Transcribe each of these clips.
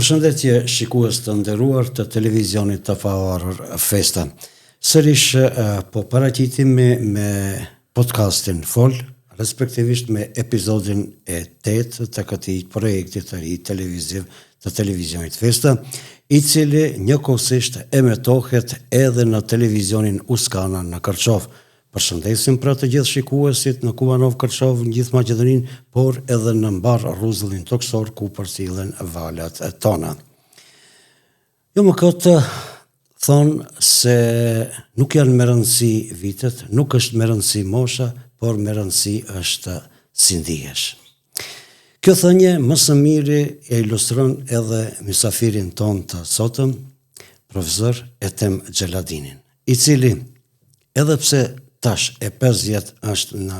Përshëndetje shikues të nderuar të televizionit të pavarur Festa. Sërish po paraqitim me podcastin Fol, respektivisht me episodin e 8 të këtij projekti të ri televiziv të televizionit Festa, i cili njëkohësisht emetohet edhe në televizionin Uskana në Kërçov. Përshëndesim pra të gjithë shikuesit në Kumanov Kërçov në gjithë Maqedoninë, por edhe në mbar rruzëllin toksor ku përcillen valat tona. Jo më këtë thonë se nuk janë me rëndësi vitet, nuk është me rëndësi mosha, por me rëndësi është si ndihesh. Kjo thënie më së miri e ilustron edhe mysafirin ton të sotëm, profesor Etem Xheladinin, i cili edhe pse tash e 5 vjet është në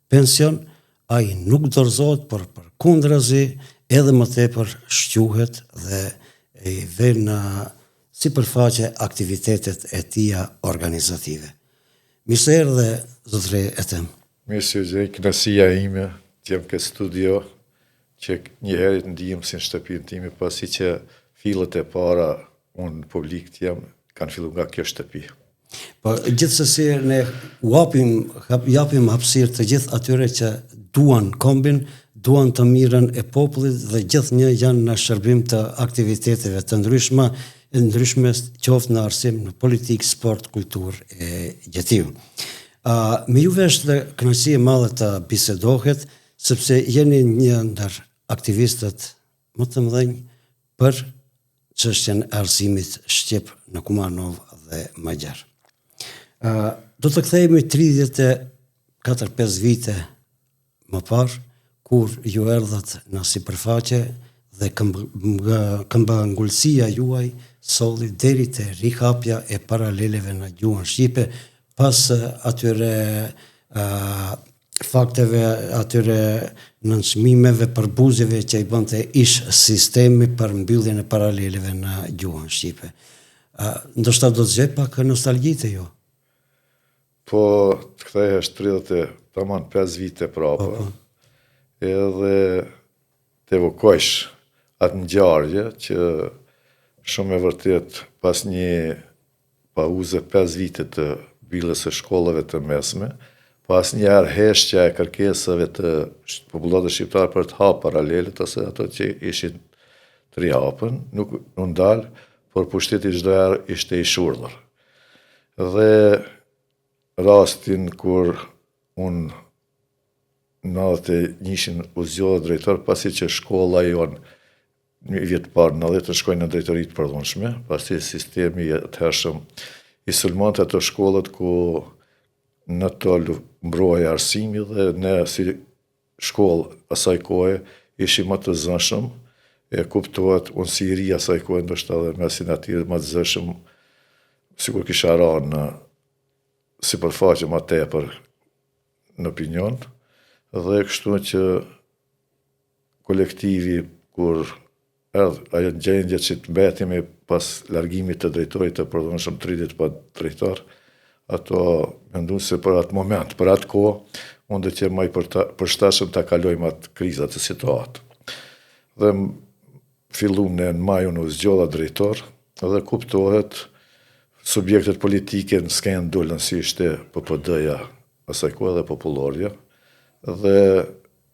pension, ai nuk dorëzohet, por përkundrazi edhe më tepër shquhet dhe i vjen në sipërfaqe aktivitetet e tija organizative. Mirë se erdhe, zotëri Etem. Mirë se u kënaqësia ime të jem këtë studio, që një herë të ndihem si në shtëpinë time, pasi që fillet e para unë publik të jem kanë filluar nga kjo shtëpi. Po gjithsesi ne japim hapësirë të gjithë atyre që duan kombin, duan të mirën e popullit dhe gjithnjë janë në shërbim të aktiviteteve të ndryshme qoftë në arsim, në politikë, sport, kulturë e gjëtiu. Me juve është kënaqësi e madhe të bisedohet, sepse jeni një ndër aktivistët më të mëdhenj për çështjen e arsimit shqip në Kumanov dhe Magjar. Do të kthehemi 34-5 vite më parë, kur ju erdhët në sipërfaqe dhe këmbëngulësia juaj solli deri te rihapja e paraleleve në gjuhën shqipe, pas atyre fakteve, atyre nënçmimeve për buzëve që i bënte ish sistemi për mbylljen e paraleleve në gjuhën shqipe. Ndoshta do të zgjet pak nostalgji te ju. Po të kthehesh 5 vite prapa, edhe të evokojsh atë ngjarje që shumë e vërtet pas një pauze 5 vite të mbylljes së shkollave të mesme, pas një herë heshtja e kërkesave të popullatës shqiptare për të hapur paralelet ose ato që ishin të rihapën, nuk u ndal, por pushteti çdo herë ishte i shurdhur. Dhe rastin kur unë 91-shin u zgjodha drejtor, pasi që shkolla jonë një vit parë 90 shkoi në drejtori të përdhunshme, pasi sistemi i atëhershëm i sulmonte ato shkollat ku në to mbrohej arsimi dhe ne si shkollë asaj kohe ishim më të zënshëm, e kuptohet unë si i ri asaj kohe, ndoshta edhe mesin atyre më të zënshëm, sikur kisha rënë në sipërfaqe më tepër në opinion, dhe kështu që kolektivi kur erdhi ajo gjendje që të mbetemi pas largimit të drejtorit të përdhunshëm 30 pa drejtor, ato mendoj se për atë moment, për atë kohë, unë do të jem më i përshtatshëm ta kalojmë atë krizë, atë situatë. Dhe filluam në maj unë u zgjodha drejtor, dhe kuptohet subjektet politike në skenë dolën si ishte PPD-ja asaj kohe dhe Populloria, dhe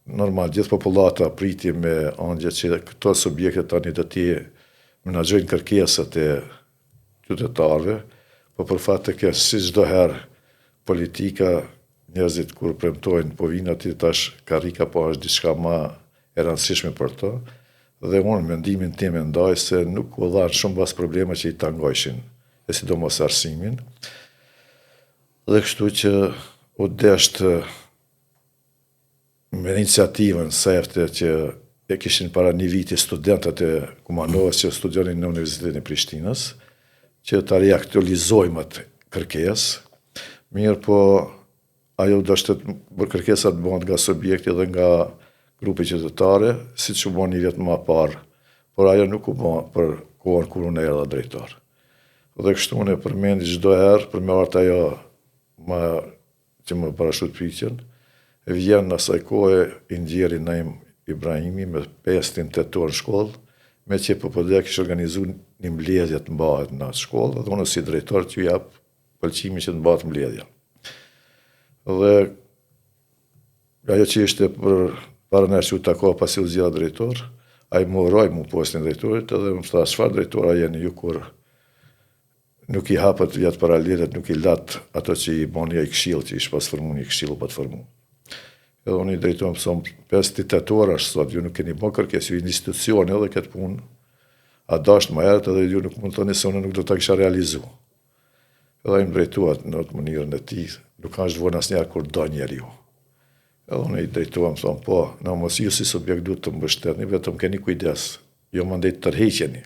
normal gjithë popullata priti me ëndje që këto subjekte tani do t'i menaxhojnë kërkesat e qytetarëve, po për fat të keq si çdo herë politika, njerëzit kur premtojnë po vinë aty tash karrika po është diçka më e rëndësishme për to, dhe unë mendimin tim e ndaj se nuk u dhanë shumë bas probleme që i tangojshin, e sidomos arsimin. Dhe kështu që u desht me iniciativën sefte që e kishin para një viti studentët e Kumanovës që studionin në Universitetin e Prishtinës, që ta reaktualizojmë atë kërkesë. Mirë po, ajo do shtet kërkesat bëhen nga subjekti dhe nga grupi qytetare, si që bo një vjetë më parë, por ajo nuk u bo për kohën kur unë erdha drejtor. Dhe kështu unë e përmendi çdo herë për me ardh ajo që më parashut pyetjen, vjen në asaj kohe i nxjerri Naim Ibrahimi me 5 tetor në shkollë, me që PPD kishte organizuar një mbledhje të mbahet në atë shkollë, dhe unë si drejtor t'ju jap pëlqimin që të mbahet mbledhja. Dhe ajo që ishte për para nesh u takova pasi u zgjidha drejtor, ai më uroi mu postin drejtorit edhe më tha çfarë drejtora jeni ju kur nuk i hapët vjetë paralelet, nuk i latë ato që i boni ai këshill që ish pas formu një këshill pa të formu. Edhe unë i drejtojmë pëson 5 diktatorë është sot, ju nuk keni bo kërkes, ju institucioni edhe këtë punë, a dasht më herët edhe ju nuk mund të thoni se unë nuk do të kisha realizu. Edhe i më drejtuat në atë mënyrën e tij, nuk ka zhvon asnjëherë kur do njeriu. Edhe unë i drejtuam, thonë, po, na mos ju si subjekt duhet të mbështetni, vetëm keni kujdes, jo më ndej të tërheqeni.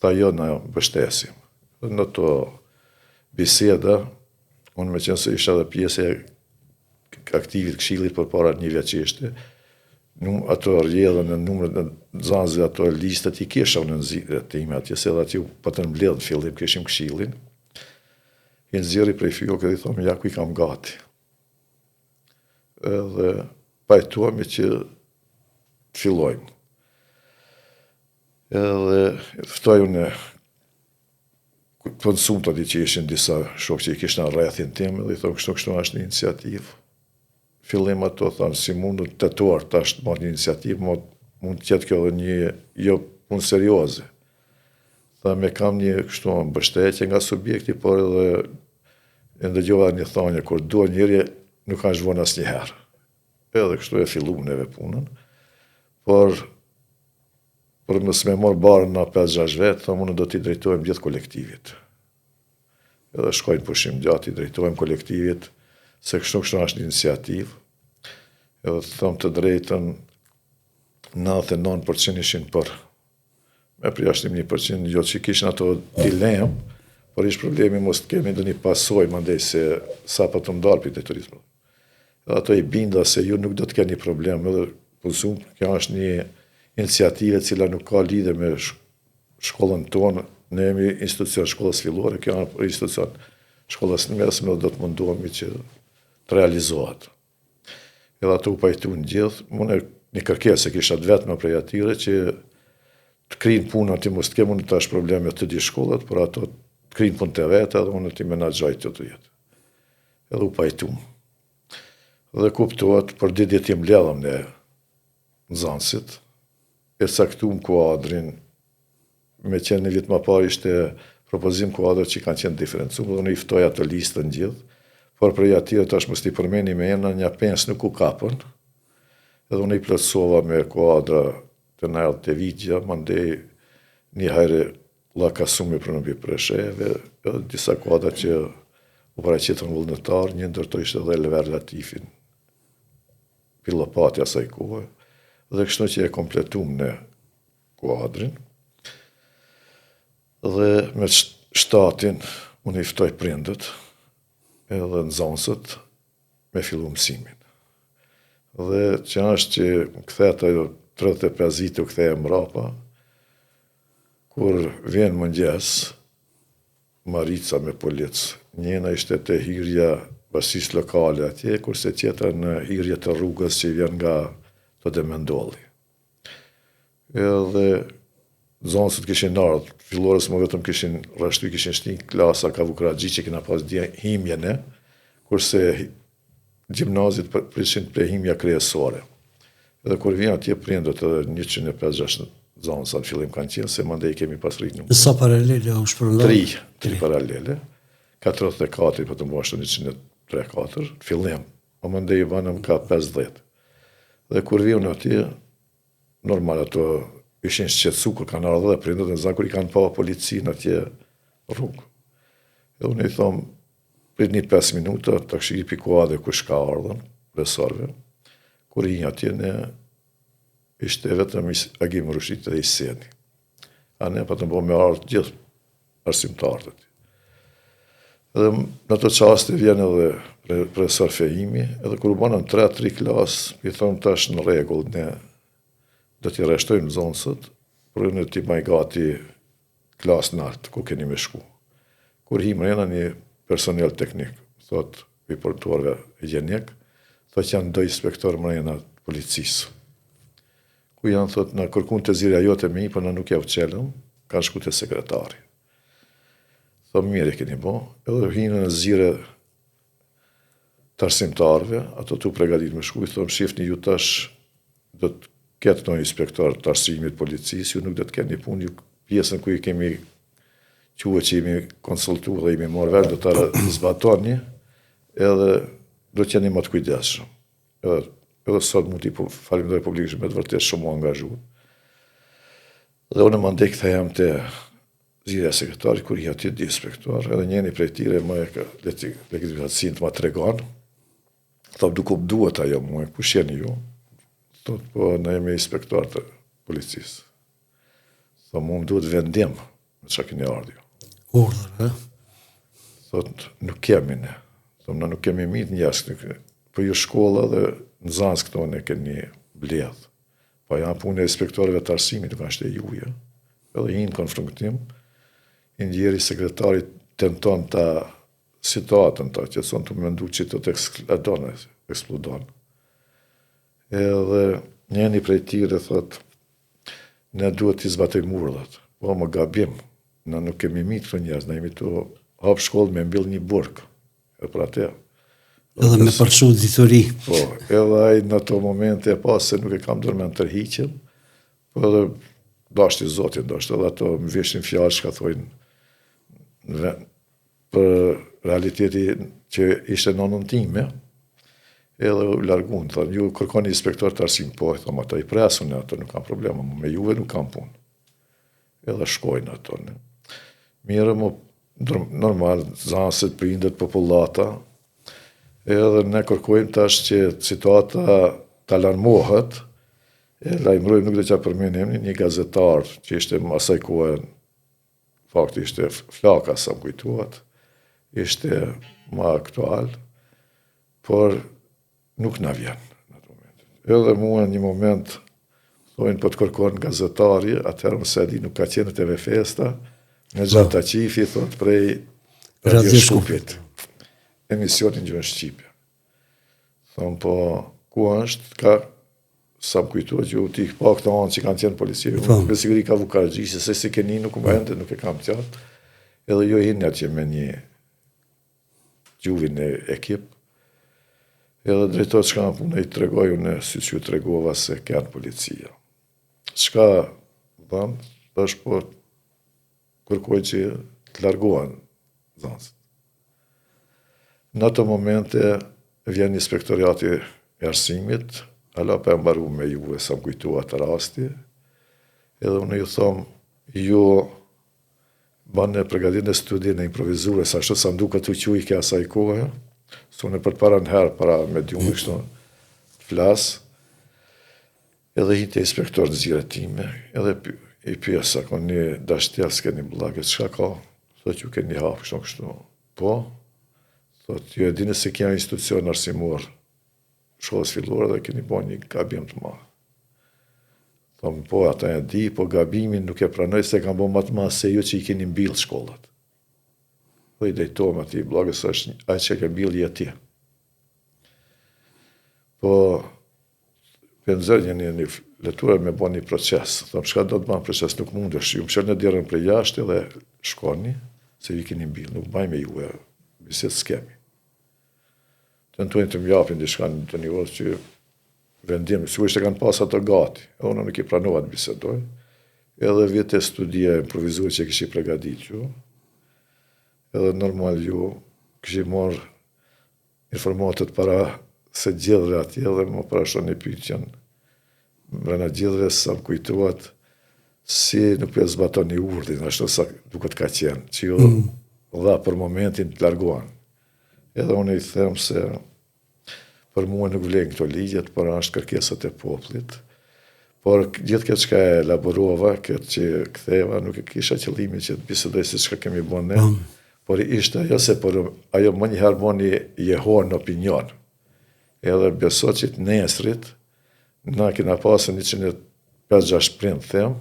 Tha jo, na mbështesim. Dhe në to biseda, unë me qenë se isha dhe pjesë e aktivit këshillit për para një vjetë që ishte, ato rjedhën e numret në zanzë, ato listët i kisha unë në zirët të ime atje, se edhe atje pa të mbledhë në fillim, kishim këshillin, i nëziri prej fijo këtë i thomë, ja ku i kam gati. Edhe pajtuami që të fillojmë. Edhe ftoj unë të nësumë të di që ishin disa shokë që i kishtë në rrethin tim, dhe i thonë kështu është një iniciativë. Fillim ato, thanë, si mundu të tetuar të ashtë më një iniciativë, mund të jetë kjo dhe një, jo punë serioze. Tha, me kam një kështu mbështetje nga subjekti, por edhe e ndëgjova një thonje, kur dua njëri, nuk kanë zhvon asë njëherë. Edhe kështu e fillu neve punën, por për mësë me morë barën në 5-6 vetë, thamë unë do t'i drejtojmë gjithë kolektivit. Edhe shkojnë pushim gjatë, i drejtojmë kolektivit, se kështu është një iniciativë. Edhe të thamë të drejtën, 99% ishin për. Me përjashtim 1%, jo që kishin ato dilemë, por ishtë problemi mos të kemi ndë një pasoj, mandej se sa pa të ndarë për drejtorismë. Edhe ato i binda se ju nuk do të keni problem, edhe përsum, kjo është një iniciative cila nuk ka lidhe me shkollën tonë, ne jemi institucion shkollës fillore, kjo është institucion shkollës në mesme dhe do të mundohemi që të realizohet. Edhe ato u pajtu në gjithë, mune një kërkesë e kisha vetëm prej atyre që të krinë punë ati mos të kemë unë tash probleme të di shkollet, por ato të krinë punë të vete edhe unë të i menagjaj të jetë. Edhe u pajtu. Dhe kuptohet, për ditje t'jem ledhëm në Nxansit, e saktum kuadrin, me qenë një vit më parë ishte propozim kuadrë që kanë qenë diferencum, dhe unë i ftoj ato listën gjithë, por prej atyre tash mos t'i përmeni me emra, një 5 nuk u kapën, edhe unë i plotësova me kuadra të nërë të vigja, mandej një hajre lakasumi për nëmbi presheve, edhe disa kuadra që u paraqitën vullnetar, një ndërto ishte edhe Elver Latifin, pilopati asaj kohë, dhe kështu që e kompletum në kuadrin, dhe me shtatin unë i ftoj prindët, edhe nxënësët me fillu mësimin. Dhe që është që më këthet ajo 35 vite u ktheje mrapa, kur vjen mëngjes, Marica me polic, njëna ishte të hyrja basis lokale atje, kurse tjetër në hyrje të rrugës që vjen nga të Demendolli. Edhe nxënësët kishin ardhur, fillorës më vetëm kishin rrashtu, kishin shtin klasa ka Vukragji që kena pas himjene, kurse gjimnazit prishin për himja kryesore. Edhe kur vjen atje prindët edhe 156 nxënës në fillim kanë qenë, se mandej kemi pas rritë në sa paralele u shpërndar? 3 paralele, 44 për të mbashtu 103-4, fillim, o mandej i banëm ka 50. Dhe kur vjen atje, normal ato ishin shqetësu kur kanë ardhur dhe prindët, në zanë kur i kanë pa policinë atje rrugë. Edhe unë i thomë, prit një 5 minuta, të këshë i pikua dhe kush ka ardhën, besorve, kur i një atje ne ishte vetëm Agim Rushit dhe i Seni. A ne pa të mbo me ardhë gjithë arsimtarët. Edhe në të qaste vjen edhe profesor Fejimi, edhe kur u banën 3 klasë, i thonë tash në rregull, ne do t'i rreshtojmë zonësët, por në t'i maj gati klasë nartë, ku keni me shku. Kur hi mrena një personel teknik, thot, i portuarve higjenik, thot që janë 2 inspektor mrena policisë. Ku janë, thot, në kërkun të zirja jote me i, për në nuk ja u qelëm, kanë shku të sekretari. Thot, mirë e keni bo, edhe hinë në zire të arsimtarve, ato tu pregadit me shku, i thot, shifni ju tash, do të ketë në inspektor të arsimit policisë, ju nuk do të ketë një punë, ju pjesën ku i kemi quë që jemi konsultu dhe jemi morë vesh, do të zbatoni, edhe do të jeni më të kujdesshëm. Edhe sot mund t'i falimdoj publikisht me të vërtet shumë u angazhu. Dhe unë më ndek të jem të zirja sekretarit, kur i ati di inspektor, edhe njeni prej tire më e legitimatësin të më tregon, thot duke duhet ajo mu, kush jeni ju? Thot, po ne jemi inspektor të policisë. Thot, mu më duhet vendim me që keni ardhjo. Urdhër, Thot, nuk kemi ne. Thot, ne nuk kemi mit njështë, po ju shkolla dhe në zanë këto ne keni bledh. Po janë punë e inspektorëve të arsimit, nuk është e juja. Edhe hinë konfrontim, i ndjeri sekretarit tenton ta situatën ta, që son të mendu që të eksplodon. Edhe njeni prej tire thot, ne duhet t'i zbatoj urdhët. Po, më gabim, ne nuk kemi mit këto njerëz, ne jemi të hap shkollë me mbill një burg. E për atë. edhe me përshu dituri. Po, edhe ai në ato momente e pas se nuk e kam dorë me në tërhiqen, po edhe dashti Zotin, dashti edhe ato më veshin fjalë shka thojnë për realiteti që ishte nonën time, edhe u largun, thonë, ju kërkoni inspektor të arsim, po, e thonë, ata i presun, ato nuk kam problema, me juve nuk kam punë. Edhe shkojnë ato, ne. Mirë, normal, zanësit, prindet, popullata, edhe ne kërkojmë tash që situata të alarmohet, e lajmërojmë nuk dhe që përmenim një gazetar që ishte më asaj kohë, fakti ishte Flaka, sa më kujtuat, ishte më aktual, por nuk na vjen në atë moment. Edhe mua një moment, thojnë po të kërkon gazetari, atëherë më se di nuk ka qenë TV Festa, në gjatë të qifi, thot, prej Radio Shkupit. Emisionin Gjën Shqipe. Thonë, po, ku është, ka, sa më kujtuat, ju t'i pa këta anë që kanë qenë policie, me siguri ka vukargjisë, se si keni nuk më ende, nuk e kam qatë, edhe jo hinë atje me një gjuvin e ekip, edhe drejtojt që kanë punë, i tregoj unë, si që ju tregova se kanë policia. Qka dhanë, është po kërkoj që të largohen zanësit. Në ato momente vjen inspektoriati e arsimit, ala për e mbaru me juve sa më kujtua të rasti, edhe unë ju thomë, ju banë e përgatin e studin e improvizure, sa shtë sa nduke të quj ke asaj kohë, së unë për të para në herë, para me djumë, kështu të flasë, edhe hitë e inspektor në zire time, edhe i pjesa, ko një dashtjel s'keni blake, qka ka? Thot, ju keni hapë, kështu. Po, thot, ju e dini se kja institucion arsimor, shkollës fillore dhe keni bo një gabim të madh. Thonë, po, ata e di, po gabimin nuk e pranoj se kam bo më të madh se ju që i keni mbill shkollat. Po i dejtojmë ati, blagës është aj që ke mbill i atje. Po, pëndzër një letura me bo një proces. Thonë, shka do të banë proces, nuk mundesh. Ju më shërë në djerën për jashtë edhe shkoni, se ju keni mbill, nuk baj me ju e biset s'kemi. Tentojnë të mjapin dishka të një orë që vendim, sigurisht e kanë pas ato gati, e unë nuk i pranova të bisedoj, edhe vjetë e studia improvizur që këshi pregadit ju, edhe normal ju këshi marrë informatet para se gjithre atje dhe më parashon një pyetjen mbrana gjithre sa më kujtuat si nuk për zbaton një urdin, ashtu sa duket ka qenë, që ju dha për momentin të largohen. Edhe unë i them se për mua nuk vlen këto ligjet, por është kërkesat e popullit. Por gjithë këtë që e elaborova, këtë që ktheva, nuk e kisha qëllimin që të bisedoj se çka kemi bën ne, por ishte ajo se ajo më njëherë moni jehon në opinion. Edhe beso që të nesrit, na kina pasë 156 prind, them,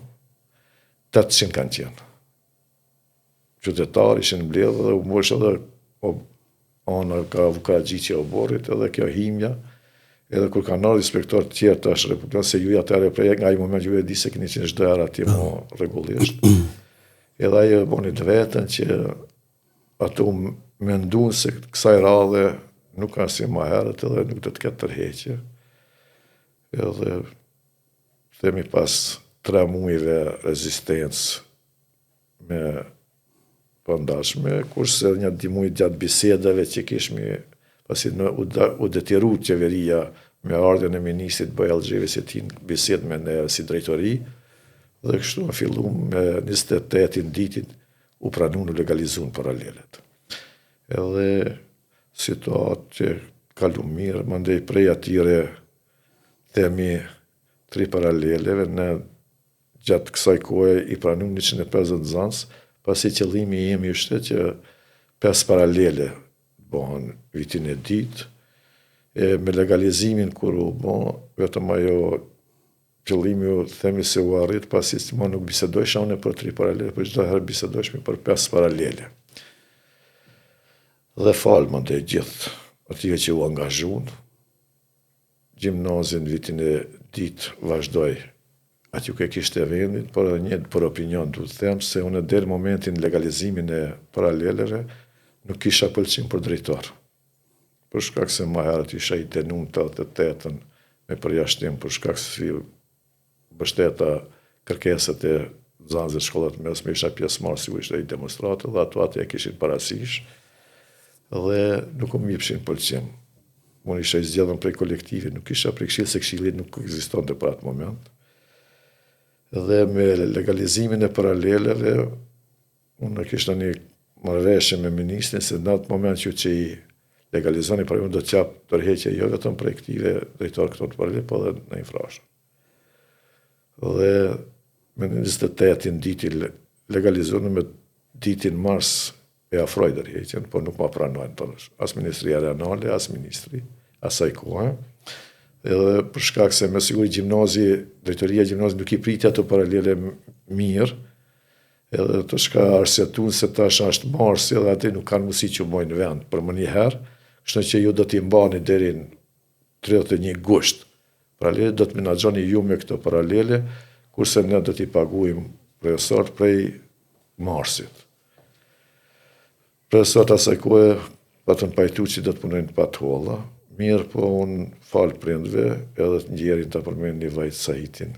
800 kanë qenë. Qytetarë ishin mbledhë dhe u mosh edhe ona ka avukatgjitje e oborit, edhe kjo himja, edhe kur kanë ardhur inspektor të tjerë tash Republikën, se ju atëherë prej nga ai moment ju e di se keni qenë çdo herë atje mo rregullisht. Edhe ajo boni të vetën që ato menduan se kësaj radhe nuk ka si më herët edhe nuk do të ketë tërheqje. Edhe themi pas 3 muajve rezistencë me pandashme, kurse një 2 muaj gjatë bisedave që kishmi, pasi u detyru qeveria me ardhjen e ministrit Bojallxhevi si tin bisedë me ne si drejtori, dhe kështu në fillu me 28 ditin u pranu në legalizun paralelet. Edhe situatë që kalu mirë, mandej prej atyre themi 3 paraleleve, ne gjatë kësaj kohe i pranum 150 zanës, pasi qëllimi jemi ishte që 5 paralele bëhen vitin e ditë, me legalizimin kur u bën, vetëm ajo qëllimi u themi se u arrit, pasi më nuk bisedojsha unë për 3 paralele, për çdo herë bisedojshmi për 5 paralele. Dhe falë më ndaj gjithë atyve që u angazhuan. Gjimnazin vitin e ditë vazhdoj aty ku e kishte vendin, por edhe një për opinion du të them se unë deri momentin legalizimin e paraleleve nuk kisha pëlqim për drejtor. Për shkak se më herët isha i denun të 88-ën me përjashtim, për shkak se bështeta kërkesat e zanëve shkollat mesme, isha pjesëmarrës si u ishte i demonstratë, dhe ato atë e kishin parasysh, dhe nuk më jepshin pëlqim. Unë isha i zgjedhur prej kolektivit, nuk isha prej këshillit, se këshilli nuk ekzistonte për atë moment. Dhe me legalizimin e paraleleve, unë kishta një marrëveshje me ministrin, se në atë moment që i legalizoni për unë do të qapë tërheqje jo vetëm prej këtive drejtorë këto të paralele, po edhe në infrashën. Dhe me 28 ditin legalizonu me ditin mars e afroj tërheqjen, po nuk ma pranojnë as Ministria Renale, as Ministri, asaj kohë. Edhe për shkak se me siguri drejtoria gjimnazi nuk i priti ato paralele mirë, edhe të shka arsetun se tash është marsi edhe ati nuk kanë mundësi që mojnë vend për më një herë, kështu që ju do t'i mbani deri në 31 gusht. Paralele do të menaxhoni ju me këto paralele, kurse ne do t'i paguajmë profesor prej marsit. Profesorët asaj kohe patën pajtu që do të punojnë pat holla, mirë po unë falë prindve edhe të njerin të përmenë një vajtë Sahitin.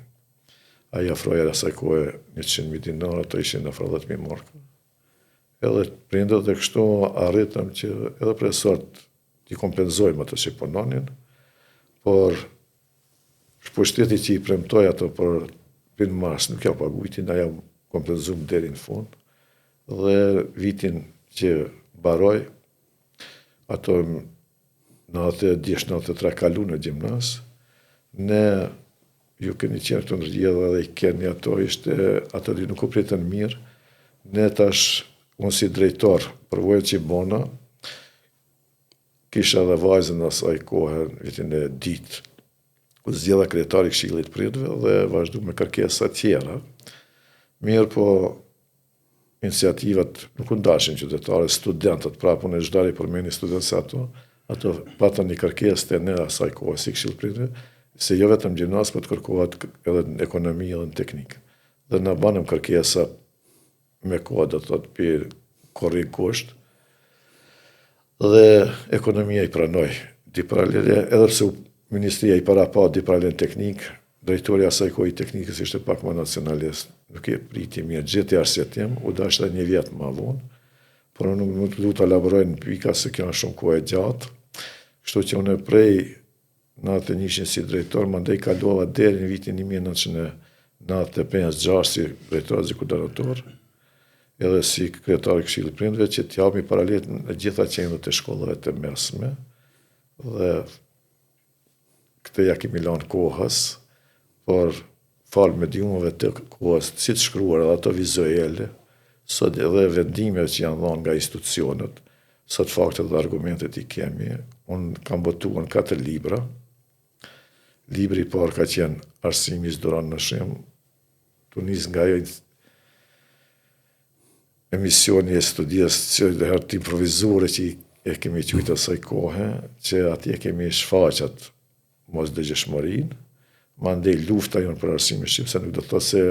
Aja afroja asaj kohe 100.000 dinara, ato ishin afro 10.000 marka. Edhe prindët dhe kështu arritëm që edhe profesorët t'i kompenzojmë ato që punonin, por pushteti që i premtoj ato për pinë mars nuk ja pagujtin, aja kompenzum deri në fund, dhe vitin që baroj, ato 93 kalu në gjimnaz, ne ju keni qenë këtu në rrjedhë dhe i keni ato ishte, ato di nuk u pritën mirë, ne tash, unë si drejtor, përvojën që i bona, kisha dhe vajzën në asaj kohë, vitin e ditë, ku zgjedha kryetari i Këshillit të Prindve dhe vazhdu me kërkesa tjera. Mirë po, iniciativat nuk u ndashin qytetarë, studentët, prapë unë e çdari përmeni studentët se ato patën një kërkesë të ne asaj kohë si Këshilli të Prindve, se jo vetëm gjimnaz, po të kërkohet edhe në ekonomi edhe në teknikë. Dhe na banëm kërkesa me kohë, do të thotë për korrik kusht, dhe ekonomia i pranoj di paralele, edhe pse Ministria i para pa di paralele teknik, drejtori asaj kohë i teknikës ishte pak më nacionalist, nuk e priti mirë gjithë arsietjem, u dashte një vjet më vonë, por unë nuk du të elaboroj në pika se kjo është shumë kohë e gjatë, kështu që unë prej 91 si drejtor, mandej kalova deri në vitin 1995-6 si drejtor zikudator, edhe si kryetar i Këshillit të Prindve, që t'japmi paralet në gjitha qendrat e shkollave të mesme, dhe këtë ja kemi lanë kohës, por falë mediumave të kohës, si të shkruar edhe ato vizuele, sot edhe vendimet që janë dhënë nga institucionet, sot faktet dhe argumentet i kemi. Unë kam botuar 4 libra. Libri i parë ka qenë Arsimi i Zdoran në Shim, të nis nga ajo emisioni e studies që dhe herë improvizore që e kemi qujtë asaj kohë, që atje kemi shfaqat mos dëgjeshmërinë, mandej lufta jonë për arsimin shqip, se nuk do të thotë se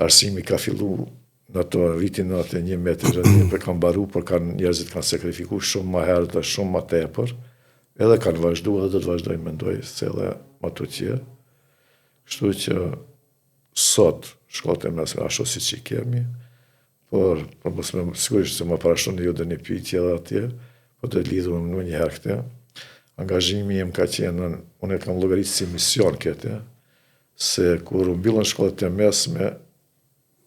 arsimi ka fillu në ato vitin 91 metër për kanë baru, por njerëzit kanë sakrifiku shumë më herë dhe shumë më tepër, edhe kanë vazhdu edhe do të vazhdojnë mendoj se edhe më të tjerë. Kështu që sot shkollat e mesme ashtu siç i kemi, por mos më sigurisht se më parashon ju dhe një pyetje edhe atje, po të lidhur në një herë këtë. Angazhimi im ka qenë, unë e kam llogaritë si mision këtë, se kur u mbyllën shkollat e mesme,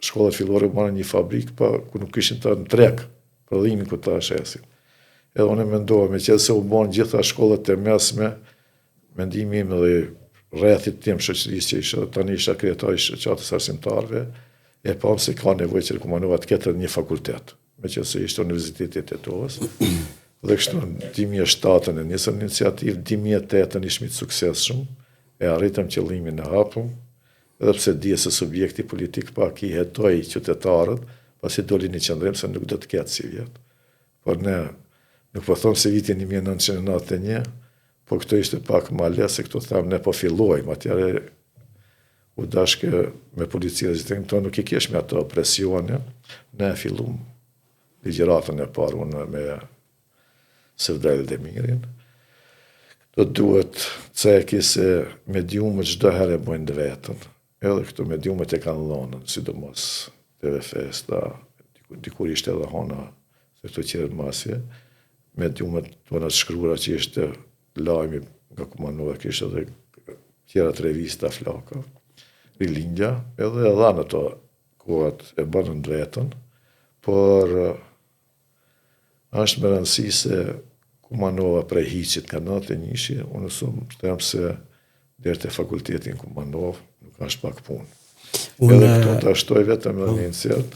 shkollat fillore marrën një fabrikë, pa ku nuk kishin të në treg, prodhimin ku ta shesin. Edhe unë mendova, me qenë se u bën gjitha shkollat e mesme, mendimi im dhe rrethit tim shoqërisë që isha, tani isha kryetari i shoqatës arsimtarëve, e pam se ka nevojë që rekomandova të ketë një fakultet, me qenë se ishte Universiteti i Tetovës. Dhe kështu në 2007 e nisën iniciativë, 2008 ishmi të suksesshëm, e arritëm qëllimin e hapëm, edhe pse dije se subjekti politik pak i hetoi qytetarët, pasi doli një qëndrim se nuk do të ketë si vjetë. Por ne, nuk po them se vitin 1991, por këto ishte pak ma le, se këto thamë ne po fillojmë, atjere u dashke me policia zitën, këto nuk i kesh me ato presione, ne fillum ligjeratën e parë unë me Sëvdrejl Demirin. Do duhet ceki se mediumët çdo herë e bojnë vetën. Edhe këto mediumët e kanë dhënën, sidomos TV Festa, dikur ishte edhe hona se këto qerë masje, mediumët tona të shkruara që ishte lajmi nga Kumanova, kishte edhe tjerat revista, flaka, rilindja, edhe dhanë ato kohat e bënën vetën, por është me rëndësi se Kumanova prej hiqit ka 91, unë shumë them se deri te fakultetin Kumanov nuk është pak punë. Edhe këto të ashtoj vetëm në një incert,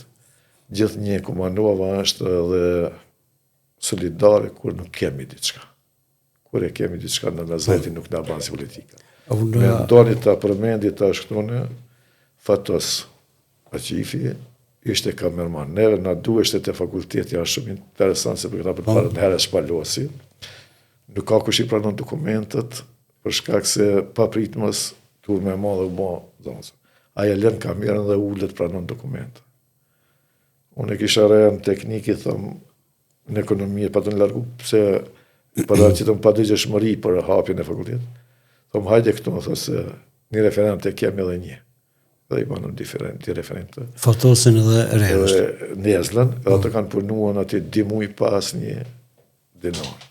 gjithë një Kumanova është edhe solidare kur nuk kemi diçka. Kur e kemi diçka në gazeti nuk na bën si politika. Me ndoni ta përmendi ta shktone Fatos Aqifi, ishte kamerman. Neve na duheshte te fakulteti, janë shumë interesant se për këta për parën herë shpalosi. Nuk ka kush i pranon dokumentet, për shkak se pa pritmës tur me madhe u bo zonës. Aja lën kamerën dhe ullet pranon dokumentet. Unë e kisha rejën tekniki, thëm, në ekonomie, pa të në largu, pse për arqitëm pa dëgjeshmëri për hapjen e fakultetit. Thëm, hajde këtu, thë se një referent e kemi edhe një. Dhe i banon diferenti referente. Fatosin edhe Rehusht. Nezlën, edhe ato kanë punuan ati 2 muaj pas një dinar.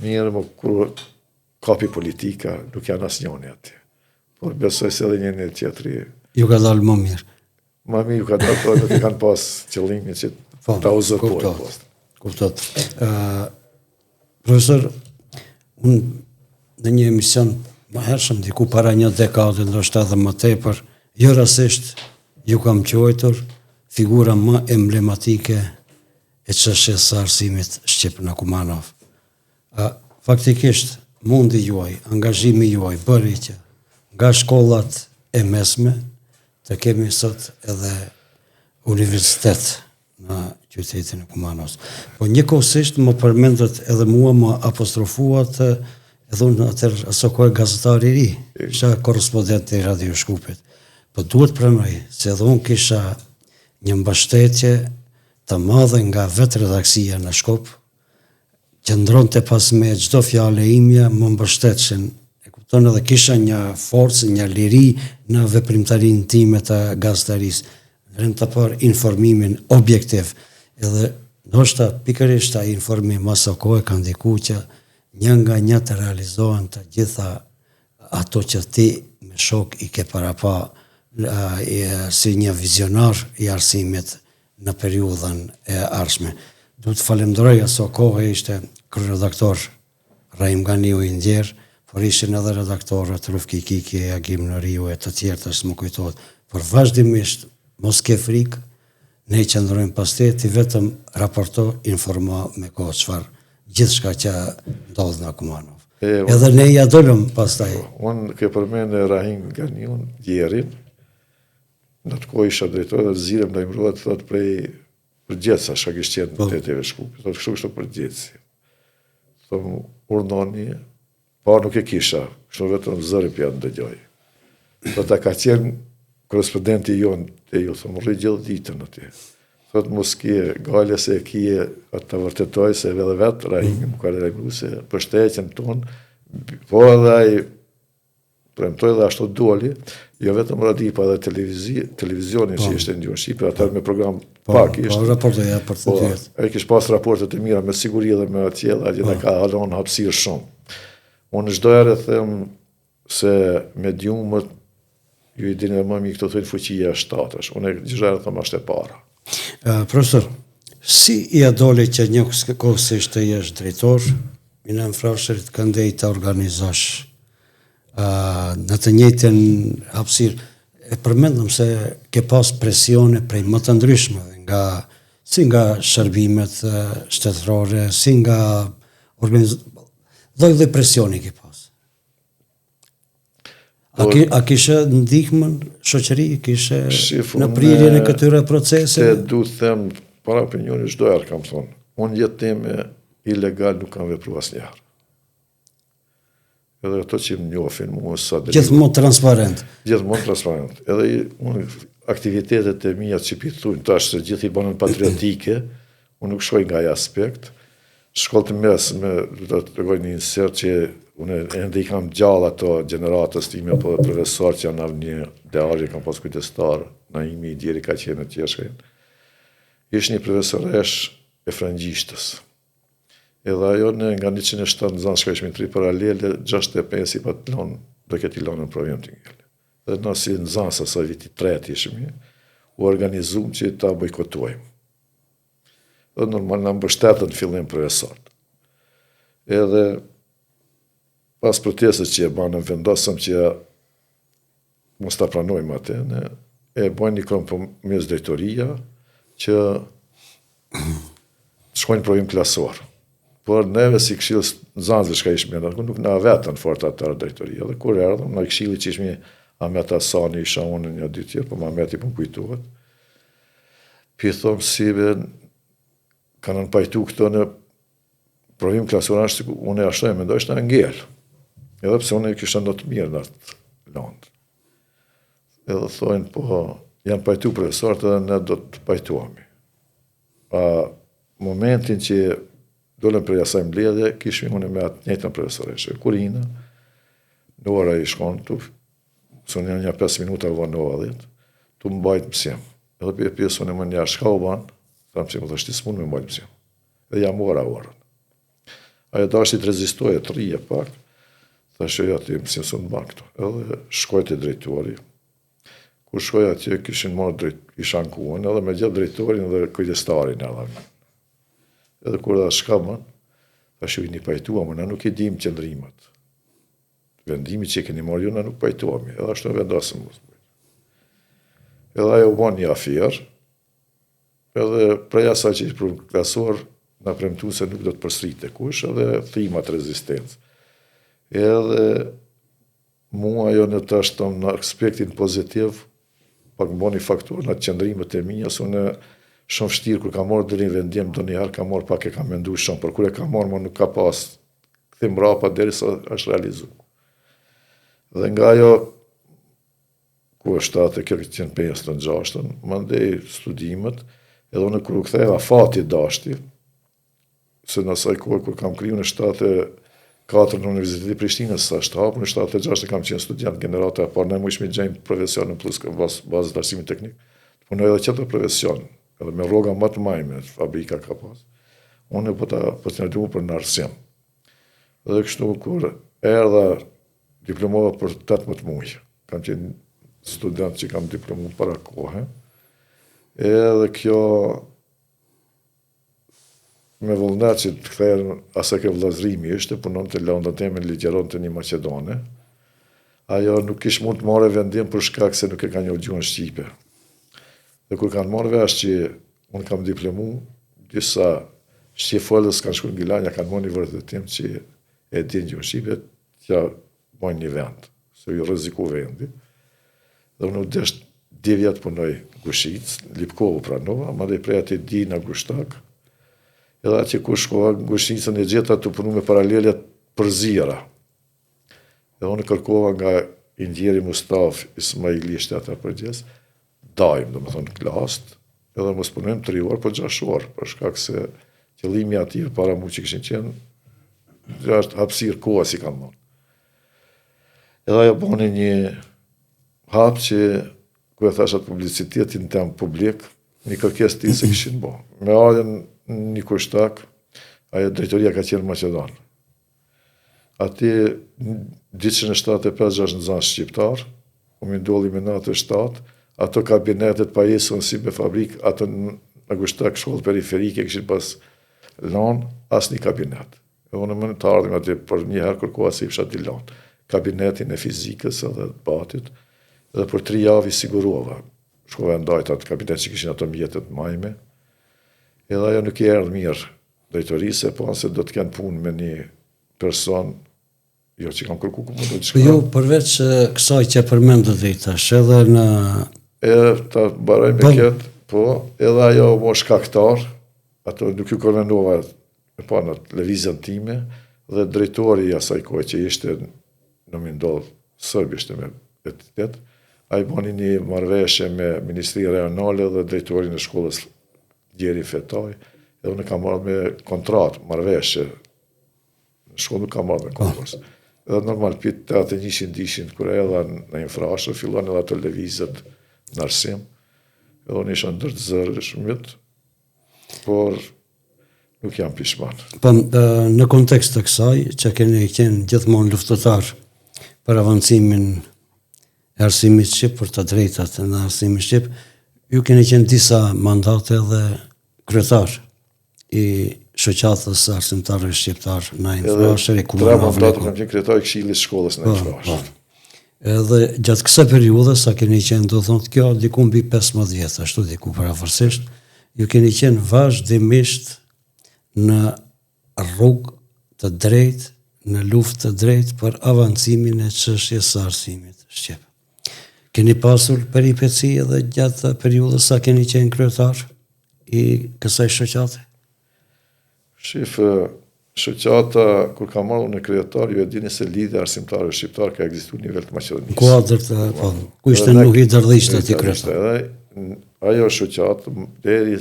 Mirë, më kur kapi politika, nuk janë asë njoni ati. Por besoj se edhe një tjetëri. Ju ka dalë më mirë. Më mirë ju ka dalë, nuk i kanë pas qëllimin që ta uzurpojnë post. Kuptot. Profesor, unë në një emision më hershëm, diku para një dekade, ndoshta edhe më tepër, jo rasisht ju kam quajtur figura më emblematike e çështjes së arsimit shqip në Kumanov. Faktikisht, mundi juaj, angazhimi juaj, bëri që nga shkollat e mesme të kemi sot edhe universitet në qytetin e Kumanovs. Po njëkohësisht më përmendet edhe mua më apostrofuat edhe unë atër aso kohë gazetar i ri, isha korrespondent i Radio Shkupit. Po duhet pranoj se edhe unë kisha një mbështetje të madhe nga vetë redaksia në Shkup, që ndronte pas me çdo fjalë imja më mbështetëshin. E kupton edhe kisha një forcë, një liri në veprimtarinë time të gazetarisë. Rrim të parë informimin objektiv. Edhe ndoshta pikërisht ai informim masa kohë ka ndikuar që një nga një të realizohen të gjitha ato që ti me shok i ke parapa si një vizionar i arsimit në periudhën e ardhshme. Du të falemderoj aso kohë ishte kryeredaktor Rahim Ganiu i Ndjer, por ishin edhe redaktorët Rufki Kiki, Agim Noriu e të tjerë të s'më kujtohet, por vazhdimisht mos ke frikë ne qëndrojmë pas te, ti vetëm raporto, informa me kohë çfarë gjithçka që ndodh në Kumanov. Edhe ne ja dolëm pastaj. Unë ke përmend Rahim Ganiun, Djerin, në të kohë isha drejtor dhe zirem në imruat, thot prej përgjithsa, shka kishtë qenë në TV Shkupi, thot kështu kështë përgjithsi. Thot urnoni, pa nuk e kisha, kështu vetëm zëri pja në dëgjoj. Thot ta ka qenë korespondenti jonë, te ju, thot më rri gjithë ditën në ti. Thot mos kje, gale se e kje, atë të vërtetoj se edhe vetë, Rahimi më kare rajmru se përshtetjen tonë, po edhe ai premtoj dhe ashtu doli, jo vetëm radio, pa edhe televizionin që ishte në Gjuhën Shqipe, atër me program pak ishte. Po, raportoja për të tjetë. E kish pas raportet e mira me siguri dhe me atjela, atje në ka halon hapsirë shumë. Unë çdo herë them se mediumët, ju i dini dhe më mi këto thujnë fuqia e shtatësh. Unë gjithë herë them ashtë e para. Profesor, si i adoli që një kohësisht të jesh drejtor, i në Frashterit këndej të organizosh në të njëjtën hapësirë, e përmendëm se ke pas presione prej më të ndryshme, si nga shërbimet shtetërore, si nga dhe presioni ke pas. A kishe ndihmën shoqëri, kishe në prirjen e këtyre proceseve? Se du të them, para opinioni çdo herë kam thonë, unë jetë time ilegal nuk kam vepru asnjëherë. Edhe ato që më njohin mua sa drejt. Gjithmonë transparent. Gjithmonë transparent. Edhe unë aktivitetet e mia që pithunë tash se gjithë i bënën patriotike, unë nuk shkoj nga ai aspekt. Shkollë të mesme, do të tregoj një insert që unë ende i kam gjallë ato gjeneratës time apo profesor që janë avë një dearje, kam pas kujtestar, Naimi Djeri ka qenë të jeshkën. Ishtë një profesoresh e frangjishtës. Edhe ajo nga 107 zanë shka ishmi 3 paralele, 65 i pa të lonë, do këti lonë në provim të ngellë. Dhe në si në zanë sa sa viti 3 ishmi, u organizum që ta bojkotuajmë. Dhe normal në mbështetën fillim profesorët. Edhe pas protestës që e banë, vendosëm që mos ta pranojmë atë, e bojnë një kompromis drejtoria që shkojnë provim klasor. Por neve si këshillës zanëzve shka ishme, nuk na vetën fort atër drejtoria. Dhe kur erdhëm, në këshilli që ishme Ahmet Asani, isha unë një dy tjerë, po Ahmeti po më kujtohet. Pithom si kanë nënpajtu këto në provim klasor, unë e ashtoj, me ndojshtë në ngellë. Edhe pse unë e kishtë ndot mirë në atë landë. Edhe thojnë, po, janë pajtu profesorët edhe ne do të pajtuami. A momentin që dolem për jasaj mbledhje, kishmi unë me atë njëtën profesoreshe. Kurina, në ora i shkonë, së një 5 minuta vë në 10, të më bajtë mësjem. Edhe për e pjesë unë më një shka u banë, të mësim, dhe shtisë mund me më bajtë mësjem. Edhe jam orën. Ajo da është i të rezistoje, të rije pak, dhe shëja të mësim së në banë këto. Edhe shkoj të drejtori. Kur shkoj atje, kishin marrë isha në kuën, edhe me gjithë drejtorin dhe kujdestarin edhe. Edhe kur dhe shkamën, dhe shu i një pajtuam, na nuk i dim qëndrimet. Vendimi që i keni marrë ju, na nuk pajtuam, edhe ashtu vendasëm. Edhe ajo u ban një afirë, edhe prej asaj që i për klasor, na premtu se nuk do të përsrite kush, edhe thimat rezistencë. Edhe mua ajo në të ashtë në aspektin pozitiv, pak më bani faktor në qëndrimet e mija, së në shumë shtirë, kur ka marrë dhe një vendim, do njëherë ka marrë pak e ka mendu shumë, për kur e ka marrë, më nuk ka pas, këthim rapa deri sa është realizu. Dhe nga ajo, ku është atë, kjo këtë qenë 56, më ndej studimet, edhe unë kërë u ktheva fati dashti, se në asaj kohë, kur kam kriju në 74 në Universitetin e Prishtinës, sa është hapë, në 76 kam qenë student generata, por ne më ishmi gjejmë profesion në plus bazë të arsimit teknik, punoj edhe qëtë profesion, edhe me rroga më të majme, fabrika ka pas, unë po të nëjdu për në arsim. Edhe kështu, kur erdha diplomova për 18 muaj, kam qenë student që kam diplomu para kohë, edhe kjo me vullnet që të kthejnë asa ke vllazërimi ishte, punon të Londra teme ligjeron të një Macedone, ajo nuk ish mund të marrë vendim për shkak se nuk e ka njohur gjuhën shqipe. Dhe kur kanë marrë vesh që unë kam diplomu, disa shqipfolës kanë shku në Gilanja, kanë marrë një vërtetim që e din që në Shqipje, t'ja bojnë një vend, se ju rreziku vendi. Dhe unë desht 2 vjetë punoj Gushic, Lipkovu pranova, ma dhe prej ati di në Gushtak, edhe ati ku shkova në Gushicën e gjeta të punu me paraleljet për zira. Edhe unë kërkova nga Indjeri Mustaf, Ismaili shteta përgjes, dajmë, do më thonë, klast, edhe mos punojmë 3 orë, po 6 orë, për shkak se qëllimi aty para mu që këshin qenë, është hapësirë koha si kam marrë. Edhe ajo boni një hapë që, ku e thashat publicitetin tem publik, një kërkes ti se këshin bo. Me ardhen një kushtak, ajo drejtoria ka qenë Macedon. Ati 275-6 zanë shqiptar, u mi ndolli me 97, ato kabinetet pa jesën si me fabrik, ato në kushtak shkollë periferike këshin pas lanë, as një kabinet. E unë më në të ardhim ati për një herë kërkoha se i fshat t'i lanë. Kabinetin e fizikës edhe të batit, edhe për 3 javë i sigurova. Shkova ndajt atë kabinet që kishin ato mjetet majme, edhe ajo nuk i erdhë mirë drejtorise, po se do të kenë punë me një person, jo që kam kërku ku më do të shkra. Jo, përveç kësaj që përmendë dhe i tash, edhe në... Ta baraj me ketë, po, edhe ajo më shkaktar, ato nuk ju konvenova e pa në televizën time, dhe drejtori i asaj kohë që ishte në Mindodh, Sërbi ishte me etitet, a i bani një marrëveshje me Ministri Regionale dhe drejtori në shkollës Gjeri Fetaj, edhe unë kam marrë me kontratë, marrëveshje, në shkollë nuk kam marrë me konkurs. Edhe normal, pitë të atë dishin, kër e edhe në infrashtë, fillon edhe ato levizet në arsim, edhe unë isha ndër të zërë shumit, por nuk jam pishman. Në kontekst të kësaj, që keni qenë gjithmonë luftëtar për avancimin e arsimit shqip, për të drejtat në arsimit shqip, ju keni qenë disa mandate dhe kryetar i shoqatës arsimtarëve shqiptar në Infrashër e Kumanove. 3 mandate kam qenë kryetar i Këshillit Shkollës në Infrashër. Edhe gjatë kësaj periudhe, sa keni qenë, do thonë kjo, diku mbi 15 vjetë, ashtu diku paravorësisht, ju keni qenë vazhdimisht në rrugë të drejtë, në luftë të drejtë për avancimin e çështjes së arsimit shqip. Keni pasur peripeci edhe gjatë periudhës sa keni qenë kryetar i kësaj shoqate? Shif, shoqata, kur ka marrë në kryetar, ju e dini se lidhja arsimtare shqiptar ka ekzistuar në nivel të Maqedonisë. Kuadër të, po, ku ishte nuk i dërdhishtë ati kryetar. Ajo shoqatë, deri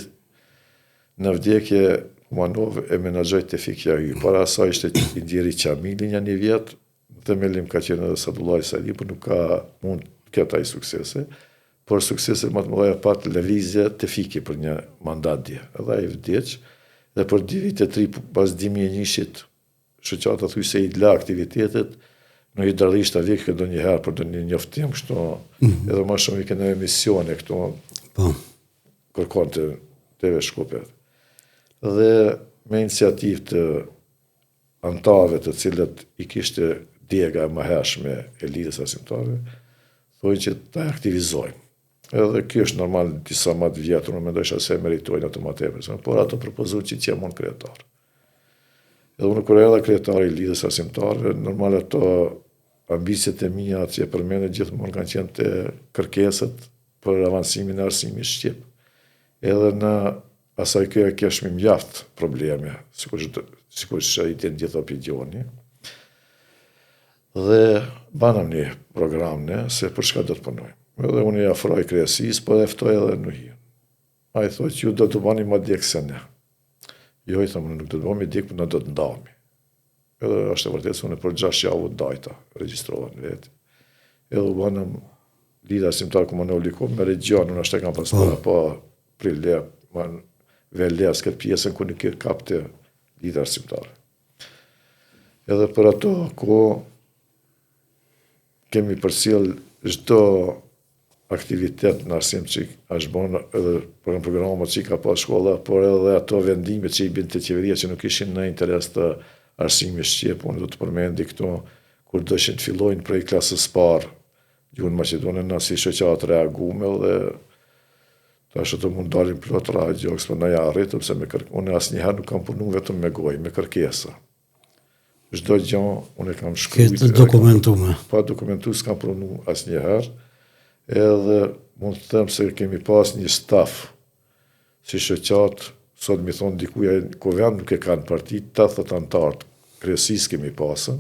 në vdekje Kumanov e menaxhoi Tefik Jahy. Para asaj ishte Indjeri Qamili një vjet, në themelim ka qenë edhe Sadullaj Sali, por nuk ka mund këtë ai suksese, por suksese më të mëdha pat lëvizje Tefiki për një mandat dje. Edhe ai vdeq, dhe për 2 vite 3 pas 2001-shit, shoqata thuj se i la aktivitetet, në i dërdhishta vjek këtë do njëherë për do një njoftim, kështu, edhe ma shumë i kënë emisione këtu, kërkon të TV Shkupet. Dhe me iniciativë të antarëve të cilët i kishte djega e mahershme e lidhjes arsimtare, thojnë që ta aktivizojnë. Edhe kjo është normal disa më të vjetër, unë mendoj se meritojnë ato më tepër, por ato propozojnë që të jemon kryetar. Edhe unë kur erdha kryetari i lidhjes arsimtarëve, normal ato ambicjet e mia që e përmendë gjithmonë kanë qenë të kërkesat për avancimin e arsimit shqip. Edhe në asaj kjo keshmi mjaft probleme, sikur që i tjenë gjithë opinioni. Dhe banam një program se për shka do të punojmë. Edhe unë i afroj kryesis, po dhe ftoj edhe në hiën. A i thoi që ju do të bani ma djekë se ne. Jo, i thëmë, nuk do të bani djekë, për në do të ndami. Edhe është e vërtet se unë për 6 javë ndajta, registrova në vetë. Edhe u banëm lidhja arsimtar Kumanov Likom me region, unë është e kam pasura, po prile, veles këtë pjesën ku nuk e kapte lidhja arsimtar. Edhe për ato, ko kemi përcjell çdo aktivitet në arsim që është bënë edhe për programat që ka pas shkolla, por edhe ato vendimet që i bën te qeveria që nuk ishin në interes të arsimit shqip, unë do të përmendi këto, kur dëshin të fillojnë prej klasës parë, gjuhën Maqedone, na si shoqatë reagume dhe Tash ato mund dalin plot radio, s'po na ja arritëm se unë asnjëherë nuk kam punu vetëm me gojë, me kërkesa. Çdo gjë unë kam shkruar. Këtë dokumentuar. Pa dokumentu s'kam punu asnjëherë. Edhe mund të them se kemi pas një staf si shoqat, sot mi thonë dikuja ku vend nuk e kanë parti, 80 antartë kryesisë kemi pasën.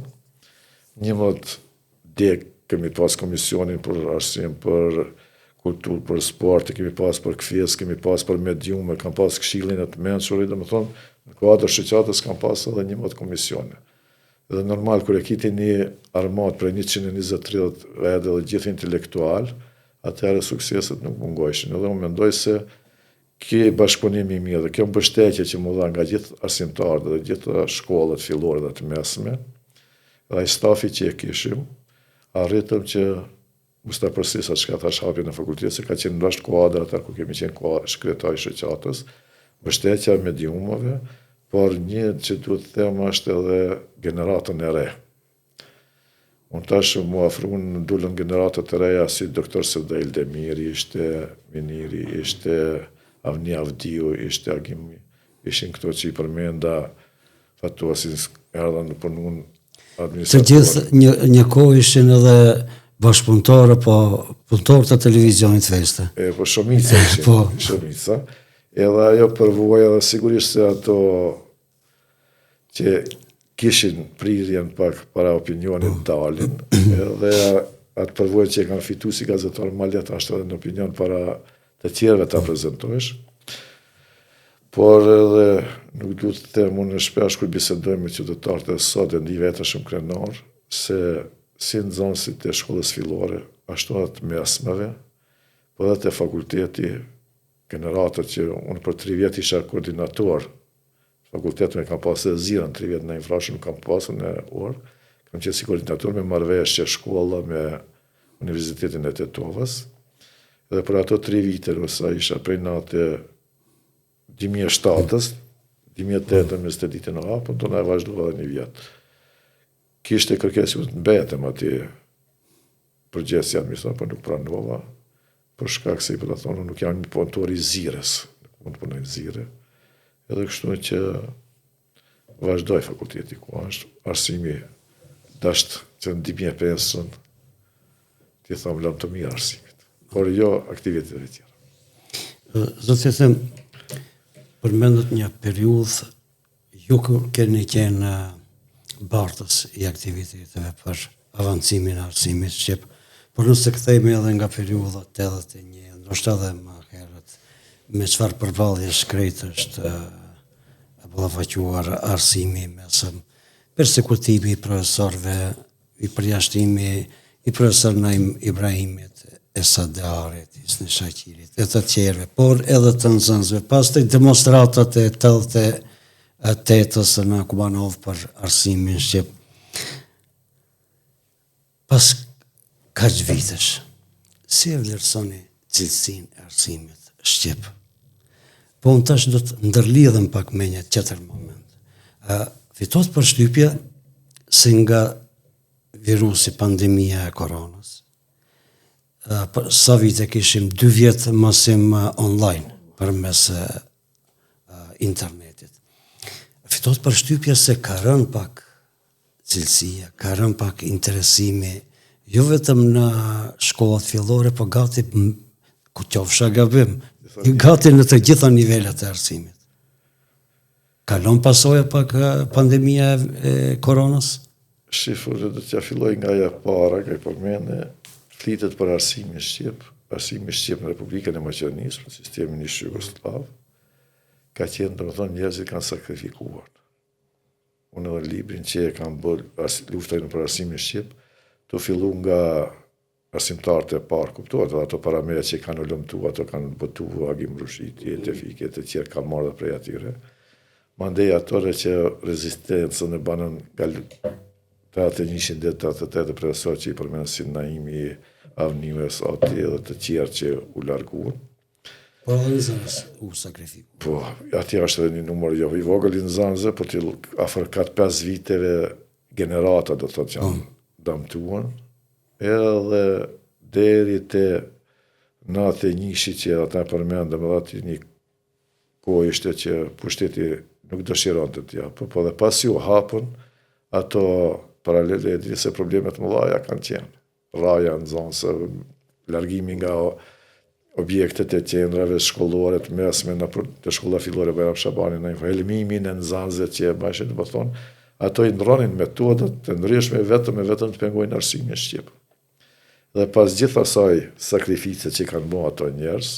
11 dek kemi pas komisionin për arsim, për kulturë, për sport, kemi pas për kfjes, kemi pas për mediume, kam pas këshillin e të mençurit, domethënë në kuadër shoqatës kam pas edhe 11 komisione. Dhe normal kur e kiti një armat për 120-30 edhe dhe gjithë intelektual, atëherë sukseset nuk mungojshin. Edhe unë mendoj se kjo bashkëpunimi i mirë dhe kjo mbështetje që më dha nga gjithë arsimtarët dhe gjithë shkollat fillore dhe të mesme, dhe ai stafi që e kishim, arritëm që mos ta përsërisë atë çka thash hapi në fakultet, se ka qenë ndosht kuadër ata ku kemi qenë shkretari i shoqatës, mbështetja mediumave, por një që duhet të them është edhe generatën e re. Unë tash mu afruan dulën generatat e reja si doktor Sevdail Demiri, ishte Miniri, ishte Avni Avdiu, ishte Agimi, ishin këto që i përmenda fatuasin erdhën në punun administratorë. Të gjithë një kohë ishin edhe bashkëpunëtorë, po punëtorë të televizionit Festa. Po shumica ishin, shumica. Edhe ajo përvoja dhe sigurisht se ato që kishin prirjen pak para opinionit dalin, edhe atë përvojë që e kanë fitu si gazetar maljet ashtë edhe në opinion para të tjerëve ta prezentojsh. Por edhe nuk duhet të them unë shpesh kur bisedoj me qytetarët e sot e ndi vetë shumë krenar, se si nxënësit e shkollës fillore, ashtu edhe të mesmeve, po edhe të fakulteti, generatët që unë për 3 vjet isha koordinator, fakultetin e kam pasë e zirën, 3 vjet në infrashën nuk kam pasë në orë, kam qenë si koordinator me marrëveshje shkolla me Universitetin e Tetovës, edhe për ato 3 vite, ose isha prej natë 2007-ës, 2008 me së ditën e hapën, do na e vazhdova edhe 1 vjet. Kishte kërkesë të mbetem aty përgjithësi administrator, por nuk pranova, për shkak se i përta thonë, nuk jam një punëtor i zires, nuk mund të punoj në zire, edhe kështu që vazhdoj fakulteti ku është, arsimi dasht që në 2005-ën ti thamë lëmë të mirë arsimit, por jo aktivitetet e tjera. Zotë them, përmendet një periudhë, ju keni qenë bartës i aktiviteteve për avancimin e arsimit shqip, por nëse kthejme edhe nga periudat 81, ndoshta edhe më herët, me çfarë përballje shkrejt është ballafaqur arsimi mesëm, persekutimi i profesorëve, i përjashtimi i profesor Naim Ibrahimit, Esadarit, Isni Shaqirit, e të tjerëve, por edhe të nxënësve, pastaj demonstratat e 88-ës në Kubanov për arsimin shqip. Pas kaq vitesh, si e vlerësoni cilësinë e arsimit shqip? Po unë tash do të ndërlidhem pak me një tjetër moment. Fitot përshtypje se nga virusi, pandemia e koronës, sa vite kishim 2 vjet masim online përmes internetit. Fitot përshtypje se ka rënë pak cilësia, ka rënë pak interesimi, jo vetëm në shkollat fillore, po gati, ku qofsha gabim, gati në të gjitha nivelet e arsimit. Kalon pasoja pak pandemia e koronës? Shifur dhe që filloj nga ja para, ka i përmene, flitet për arsimin shqip në Republikën e Maqedonisë, në sistemin ish Jugoslav, ka qenë, do më thonë, njerëzit kanë sakrifikuar. Unë edhe librin që e kam bërë luftojnë për arsimin shqip, të fillu nga arsimtarët e parë, kuptuat, dhe ato paramere që kanë lëmtu, ato kanë botu, Agim Rushiti, Tefike, të tjerë kanë marrë dhe prej atyre. Mandej atore që rezistencën e banën nga 81-88 profesor që i përmenë si Naimi, Avnimes, Ati dhe të tjerë që u larguan. Po edhe në zanës u sakrifiku. Po, atje është edhe një numër jo i vogël i në zanëzë, po të afër 4-5 viteve generata do të thotë që janë damtuan, edhe deri te 91 që ata përmendëm edhe aty një kohë ishte që pushteti nuk dëshironte të japë, po dhe pas ju hapën, ato paralele e di se problemet mëdha kanë qenë. Raja në zonë se largimi nga objektet e qendrave shkollore të mesme në të shkolla fillore Bajram Shabani në helmimin e nxënësve që bashkë të thonë, ato i ndronin metodat të ndryshme vetëm të pengojnë arsimin shqip. Dhe pas gjithë asaj sakrifice që kanë bërë ato njerëz,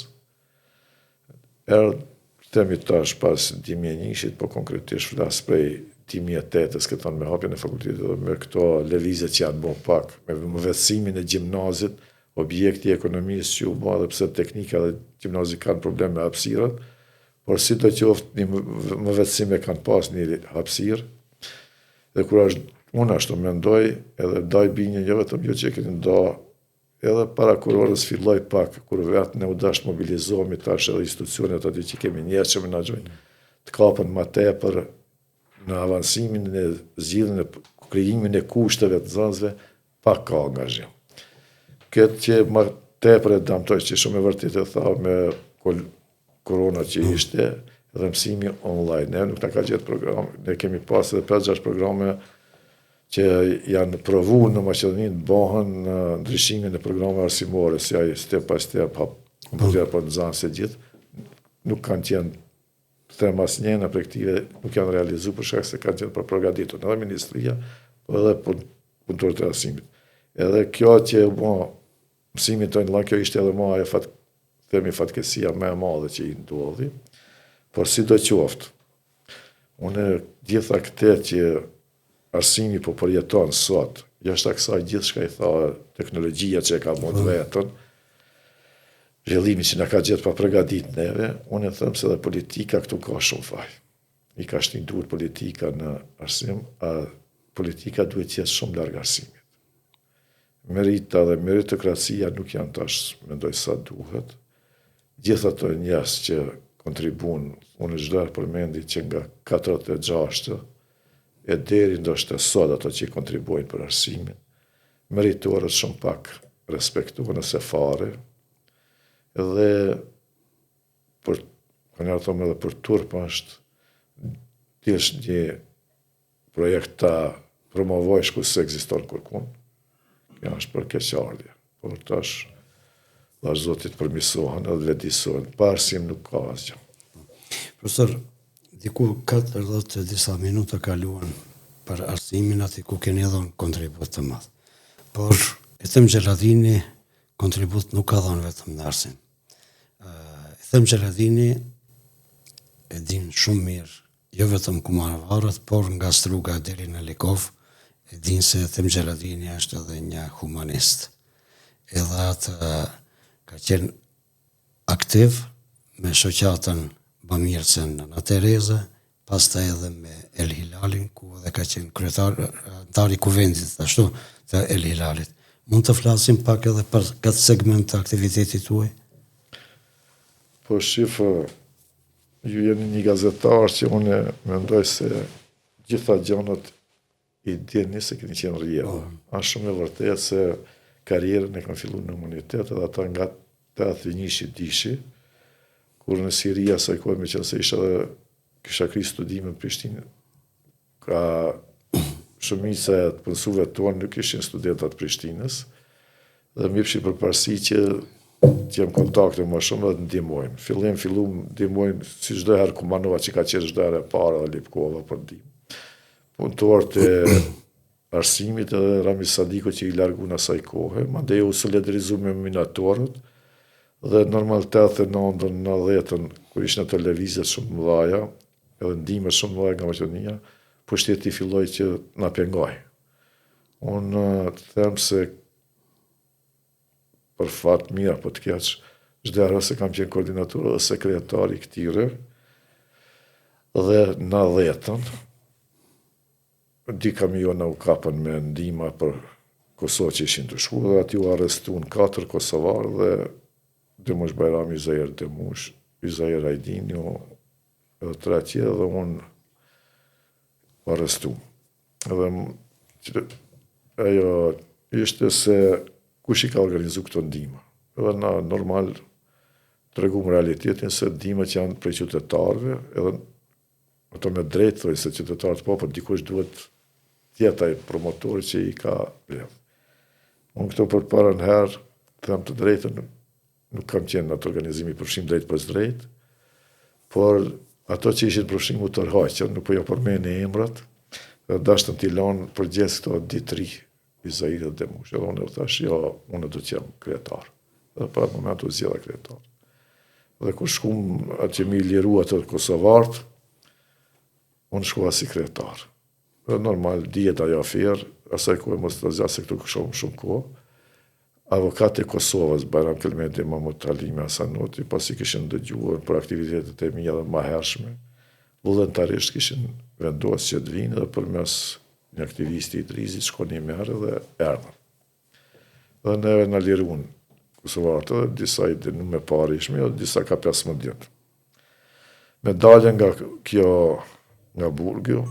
temi tash pas 2001, po konkretisht flas prej 2008-s, këton me hapjen e fakultetit dhe me këto lëvizje që janë bërë pak, me mëvesësimin e gjimnazit, objekti i ekonomisë që u bë edhe pse teknika dhe gjimnazi kanë probleme me hapësirat, por sidoqoftë një mëvesësime kanë pas një hapësirë, dhe kur unë ashtu mendoj, edhe daj binje jo vetëm jo që e këtë nda, edhe para kurorës filloj pak, kur vetë ne u dash mobilizohemi tash edhe institucionet aty që kemi njerë që menaxhojnë, të kapën ma tepër në avansimin e zgjidhjen e krijimin e kushteve të nxënësve, pak ka angazhim. Këtë që më tepër e damtoj që shumë e vërtet e tha me korona që ishte, edhe mësimi online. Ne nuk na ka gjetë program, ne kemi pas edhe 5-6 programe që janë provu në Maqedoni të bëhen në ndryshimin e programeve arsimore, si ai step by step, kompjuter po nxënëse gjithë, nuk kanë qenë them asnjë në perspektive, nuk janë realizuar për shkak se kanë qenë për përgatitur edhe ministria, po edhe punëtorët e arsimit. Edhe kjo që mësimit tonë online, kjo ishte edhe më ajo fatkesia më e madhe që i ndodhi, por sidoqoftë, unë gjitha këtë që arsimi po përjeton sot, jashtë kësaj gjithçka i tha teknologjia që e ka mund vetën, zhvillimi që na ka gjetë pa përgatit neve, unë e them se dhe politika këtu ka shumë faj. I ka shtindur politika në arsim, a politika duhet jetë shumë larg arsimit. Merita dhe meritokracia nuk janë tash, mendoj sa duhet. Gjithë ato njerëz që kontribuon, unë çdo herë përmendi që nga 46 e deri ndoshta sot ato që kontribuojnë për arsimin, meritorët shumë pak respektuar nëse fare, edhe kanë thonë edhe për turp është thjesht një projekt ta promovojsh ku se ekziston kurkun. Kjo është për keqardhje. Por tash Zotit përmisohen edhe vedisohen. Pa arsim nuk ka asgjë. Profesor, diku 40 disa minuta kaluan për arsimin aty ku keni dhënë kontribut të madh. Por Ethem Xheladini kontribut nuk ka dhënë vetëm në arsim. Ethem Xheladini e din shumë mirë, jo vetëm kumaravarët, por nga Struga deri në Likov, e din se Ethem Xheladini është edhe një humanist. Edhe atë ka qenë aktiv me shoqatën bamirëse në Ana Tereza, pastaj edhe me El Hilalin, ku edhe ka qenë kryetari kuvendit ashtu të El Hilalit. Mund të flasim pak edhe për këtë segment të aktivitetit tuaj? Po shifë, ju jeni një gazetar që unë mendoj se gjitha gjanat i dini se keni qenë rrjedhë. Është shumë e vërtetë se karrierën e kanë filluar në imunitet edhe ata nga 81 dishi, kur në Siria sa kohë me qenë se kisha kry studime në Prishtinë, ka shumica e të mësuesve tonë nuk ishin studentat Prishtinës, dhe më jepshi përparësi që jem kontakte më shumë dhe të ndihmojmë. Filluam ndihmojmë si çdo herë Kumanova që ka qenë çdo herë para dhe Lipkova për ndihmë. Punëtorët e arsimit edhe Rami Sadiko që i largu në asaj kohë, mandej u solidarizu me minatorët, dhe normal 89-ën, 90-ën, kur ishte në televizjet shumë mëdha, edhe ndihmë shumë mëdha nga Maqedonia, pushteti filloi që na pengoj. Unë them se për fat mirë apo të keq, çdo herë se kam qenë koordinator dhe sekretar i këtyre, dhe në 90-ën, di kamiona u kapën me ndihma për Kosovë që ishin të shkuar, dhe aty u arrestuan 4 kosovarë dhe Demush Bajrami, Izair Demush, Izair Ajdini, edhe 3 tjerë, dhe unë u arrestu. Edhe ajo ishte se kush i ka organizu këto ndihma. edhe na normal tregum realitetin se ndihmat që janë prej qytetarëve, edhe ato me drejt thoi se qytetarët po, por dikush duhet tjetaj promotori që i ka vlerë. Unë këto për parën herë, them të drejtën, nuk kam qenë në atë organizimi përfshim drejt për drejt, por ato që ishin përfshim u tërhaqën, nuk po jo përmeni emrat, dhe dashtën t'i lanë për gjithë këto ditëri, Izairit dhe Demush. Edhe unë thash, jo, unë do të jem kryetar. Dhe për atë moment u zgjidha kryetar. Dhe kur shkum atë që mi liru atë kosovartë, unë shkua si kryetar. Dhe normal, dihet ajo aferë, asaj kohë mos të zgjasë se këtu shumë kohë. Avokati e Kosovës, Bajram Kelmeti, Mahmut Halimi Hasanoti, pasi kishin dëgjuar për aktivitetet e mia dhe më hershme, vullnetarisht kishin vendosur që të vinë dhe përmes një aktivisti i Idrizit shkoni merë dhe erdhën. Dhe neve na liruan kosovarët dhe disa i dinu me pari ishme, dhe disa ka 15 djetë. Me daljen nga kjo nga Burgu,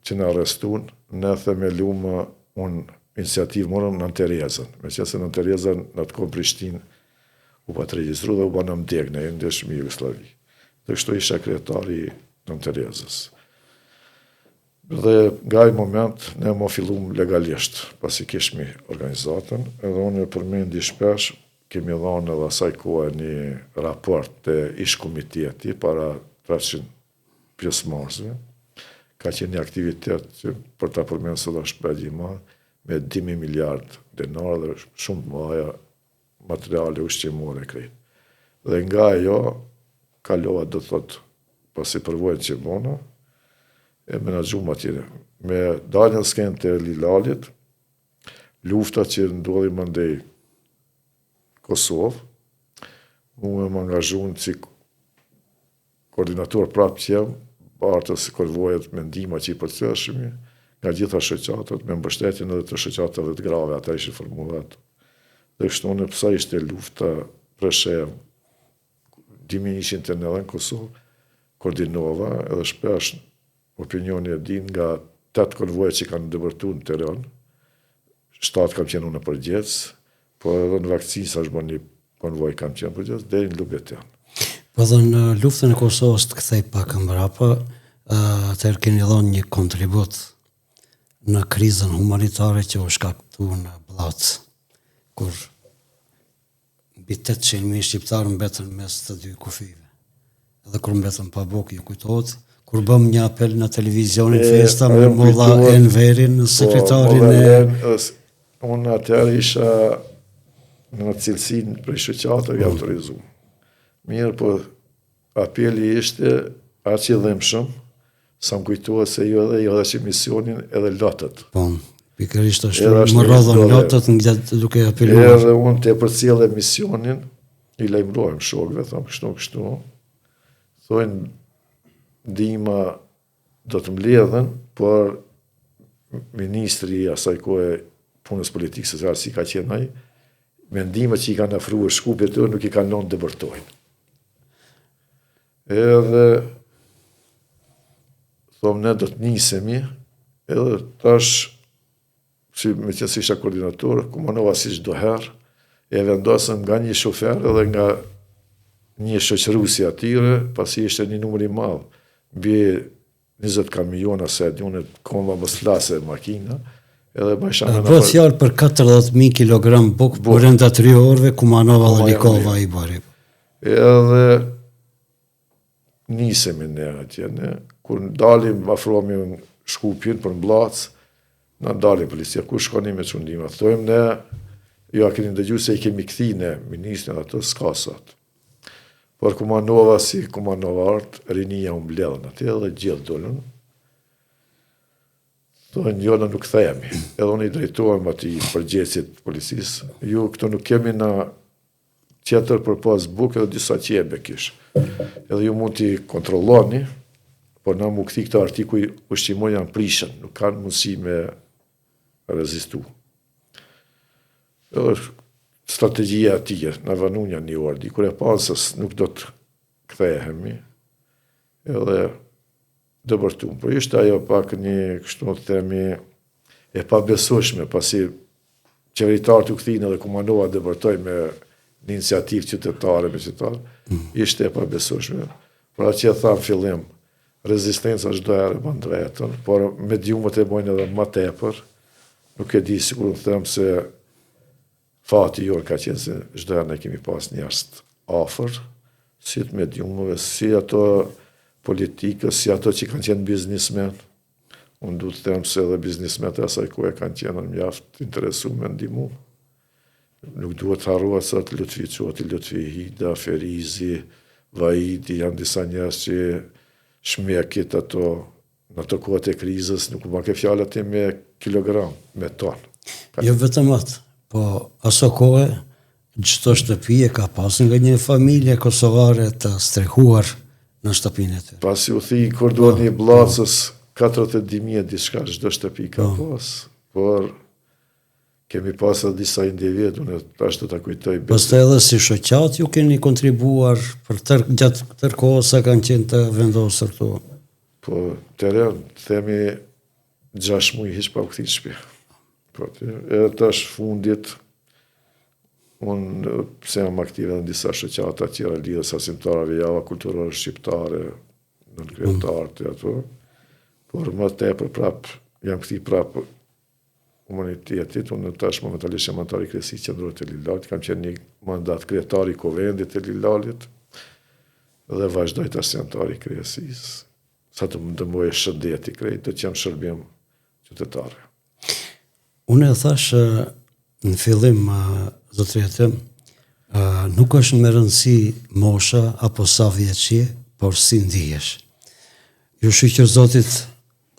që në arrestun, ne themelumë unë iniciativë morëm në Terezën. Me që se në Terezën në të kohë Prishtinë u pa të regjistru dhe u ba në mdeg në ndeshmi Jugoslavi. Dhe kështu isha kryetari në Terezës. Dhe nga i moment ne mo fillum legalisht, pasi kishmi organizatën, edhe unë e përmendi shpesh, kemi dhanë edhe asaj kohë një raport të ish komiteti para 300 pjesëmarrësve. Ka qenë një aktivitet që për ta përmenë së dhe shpedi ma, me 10 miliard denar dhe shumë të mëdha materiale ushqimore krejt. Dhe nga ajo, kalova do të thot, pasi përvojnë që bona, e menaxhum atje. Me daljen skenë të Lilalit, lufta që ndodhi mandej Kosovë, mu e më angazhuan si koordinator prapë që jam, partës konvojet me ndihma që i përcjellshmi, nga gjitha shoqatat, me mbështetjen edhe të shoqatave të grave, ata ishin formulat. Dhe kështu në psa ishte lufta Preshev, dimi ishin të në Kosovë, koordinova edhe shpesh opinioni e din nga 8 konvojet që kanë dëbërtuar në Tiranë, 7 kam qenë unë në përgjithës, po edhe në vakcinë sa është bën një konvoj kam qenë përgjithës, deri në Lubetian. Po dhe në luftën e Kosovës të kthej pak mbrapa, atëherë keni dhënë një kontribut në krizën humanitare që u shkaktuar në Blac, kur mbi 800.000 shqiptarë mbetën mes të dy kufive. Edhe kur mbetën pa bukë, ju kujtohet, kur bëm një apel në televizionin Festa me Molla Enverin, sekretarin e... Unë atëherë isha në cilësin për shoqatave autorizuar. Mirë, po apeli ishte aq i dhëmshëm, sa më kujtohet se jo dhe që misionin edhe lotët. Po, pikërisht ashtu më rodhën lotët nga duke apeluar. Edhe unë të përcjellë misionin, i lajmërojmë shokëve, thamë kështu. Thojnë ndihma do të mbledhen, por ministri asaj kohë punës politikës sociale si ka qenë ai, me ndihma që i kanë ofruar Shkupit të nuk i kanë lënë dëbërtojnë. Edhe thomë ne do të nisemi, edhe tash, si me qenë si isha koordinator, komanova si çdo herë, e vendosëm nga një shofer edhe nga një shoqëruesi atyre, pasi ishte një numër i madh, mbi 20 kamiona se unë komba mos flase makina, edhe bajsha me Bëhet fjalë për 40.000 kilogram bukë brenda 3 orëve Kumanova dhe Nikova i bari. Edhe nisemi ne atje, kur dalim afrohemi në Shkupin për Mbllac, na dalim policia, ku shkoni me çundima? Thojmë ne, jo a keni dëgjuar se i kemi kthy ne ministrin ato skasat. Por Kumanova si Kumanovart, rinia u mbledhën atje dhe gjithë dolën. Thonë, jo, në nuk thejemi. Edhe unë i drejtohem ati përgjegjësit policisë. Ju, këto nuk kemi në qetër për pas bukë edhe disa qebe kish. Edhe ju mund t'i kontrolloni, por na mu këthi këto artikuj ushqimoj janë prishën, nuk kanë mundësi me rezistu. Edhe strategjia atije, na vanunja një ordi, kur e pasës nuk do të kthehemi, edhe dëbërtum. Po ishte ajo pak një, kështu të themi, e pabesueshme, pasi qeveritarët u kthinë edhe Kumanova dëbërtoj me një iniciativë qytetare me qytetar, ishte e pabesueshme. Pra që e thamë fillim, rezistenca çdo herë bën vetën, por mediumët e bojnë edhe më tepër. Nuk e di sikur të them se fati jor ka qenë se çdo herë ne kemi pas njerëz afër, si të mediumëve, si ato politikës, si ato që kanë qenë biznismen. Unë du të them se edhe biznismet e asaj kohë kanë qenë mjaft interesuar me ndihmu. Nuk duhet harruar se atë Lutfi Çoti, Lutfi Hida, Ferizi, Vahidi, janë disa njerëz që shmekit ato në ato kohët e krizës, nuk më ke fjalët e me kilogram, me ton. Jo vetëm atë, po aso kohë çdo shtëpi e ka pasur nga një familje kosovare të strehuar në shtëpinë e tyre. Pasi u thi kur duhet një bllacës 40.000 diçka çdo shtëpi ka pas, por kemi pas edhe disa individ, unë tash do ta kujtoj. Pastaj edhe si shoqat ju keni kontribuar për gjatë këtër kohës sa kanë qenë të vendosur këtu. Po teren, themi 6 muaj hiç pa u kthyer në shtëpi. Po edhe tash fundit unë pse jam aktiv në disa shoqata të tjera lidhës arsimtarëve, java kulturore shqiptare, në kryetarët e ato, por më tepër prap jam kthyer prap komunitetit, unë tash momentalisht jam antar i kryesisë qendrore të Lilalit, kam qenë një mandat kryetar i Kuvendit të Lilalit dhe vazhdoj tash si antar i kryesisë. Sa të më dëmoj shëndeti krejt, do të jam shërbim qytetare. Unë e thash në fillim, zotëriete, nuk është me rëndësi mosha apo sa vjeçje, por si ndihesh. Ju shqyqër zotit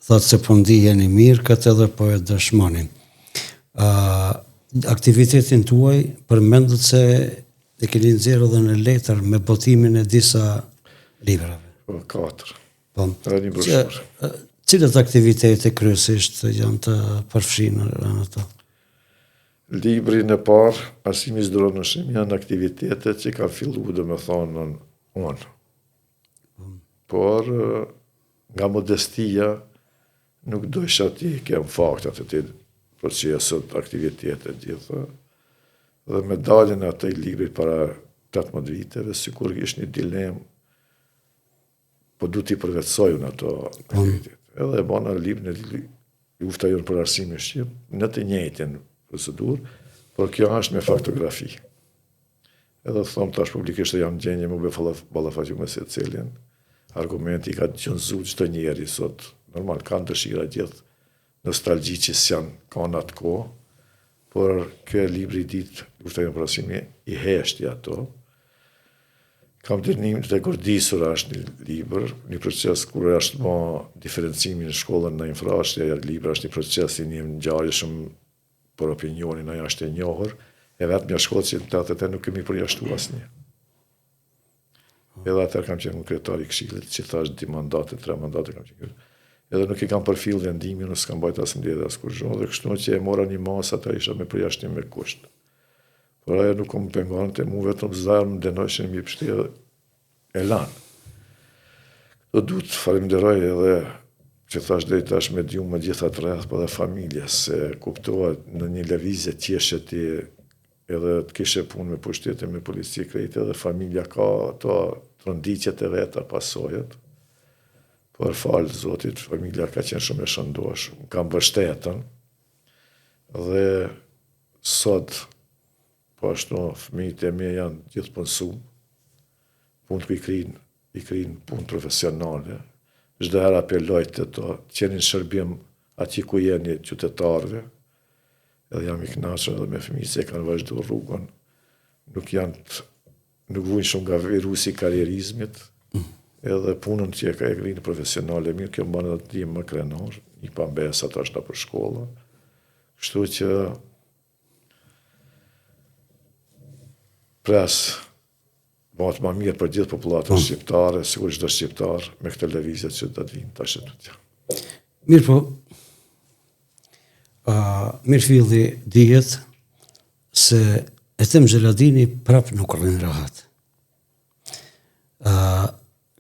thotë se po ndiheni mirë, këtë edhe po e dëshmonin. Aktivitetin tuaj përmendet se e keni nxjerrë edhe në letër me botimin e disa librave. Po, 4. Po, Edhe një broshurë. cilët aktivitete kryesisht janë të përfshirë në ato? Libri në parë, Arsimi Zdronëshim, janë aktivitetet që ka fillu dhe me thonë unë. Por, nga modestia, nuk dojsha ti kem faktat e ti procesët, aktivitetet gjitha. Dhe me daljen e atij libri para 18 viteve, sikur ishte një dilemë, po du t'i përvetsoj në ato aktivitetet. Edhe e bana librin e lufta jonë për arsimin shqip, në të njëjtin procedurë, por kjo është me faktografi. Edhe thomë tash publikisht e jam gjenje më ballafaqju me secilin. Argumenti ka gjënzu çdo njeri sot. Normal kanë dëshira gjithë nostalgji që kanë atë kohë, por kjo libri i ditë lufta jonë për arsimin i heshti ato. Kam dënim të gordisur është një libër, një proces kur është më diferencimin në shkollën në infrashtja, libër është një proces i një ngjarje shumë për opinionin ajo është e njohur, e vetë mja shkollë që të atëte nuk kemi përjashtu asnjë. Edhe atër kam qenë kryetar i këshillit, që thash 2 mandate, 3 mandate kam qenë. Edhe nuk i kam përfill vendimin, nuk s'kam bajt as mbledhje as kurrë, dhe kështu që e mora një masë ata isha me përjashtim me kusht. Por ajo nuk më pengon të mu vetëm zarë më denojshin mi pështirë e lanë. Do du të falenderoj edhe që thash dhe i tash me djumë më gjitha të rreth, për dhe familje, se kuptohet në një lëvizje qeshe ti edhe të kishe punë me pushtete, me polici krejt, edhe familja ka ato rëndicjet e veta pasojet, por falë zotit, familja ka qenë shumë e shëndosh, më kam mbështetën, dhe sot, po ashtu, fëmijët e mi janë gjithë punësum, punë ku i krinë punë profesionale, çdo herë apeloj të to, qenin shërbim ati ku jeni qytetarëve, edhe jam i kënaqur edhe me fëmijët se kanë vazhduar rrugën, nuk vujnë shumë nga virusi i karrierizmit, edhe punën që e ka e krinë profesionale mirë, kjo më banë edhe ti më krenar, një pambesa tash në për shkolla, kështu që pres bëhet më mirë për gjithë popullatën shqiptare, sigur çdo shqiptar me këtë lëvizje që do të vinë tash tutje. Mirë po, mirë filli dihet se Ethem Xheladini prap nuk rrin rahat.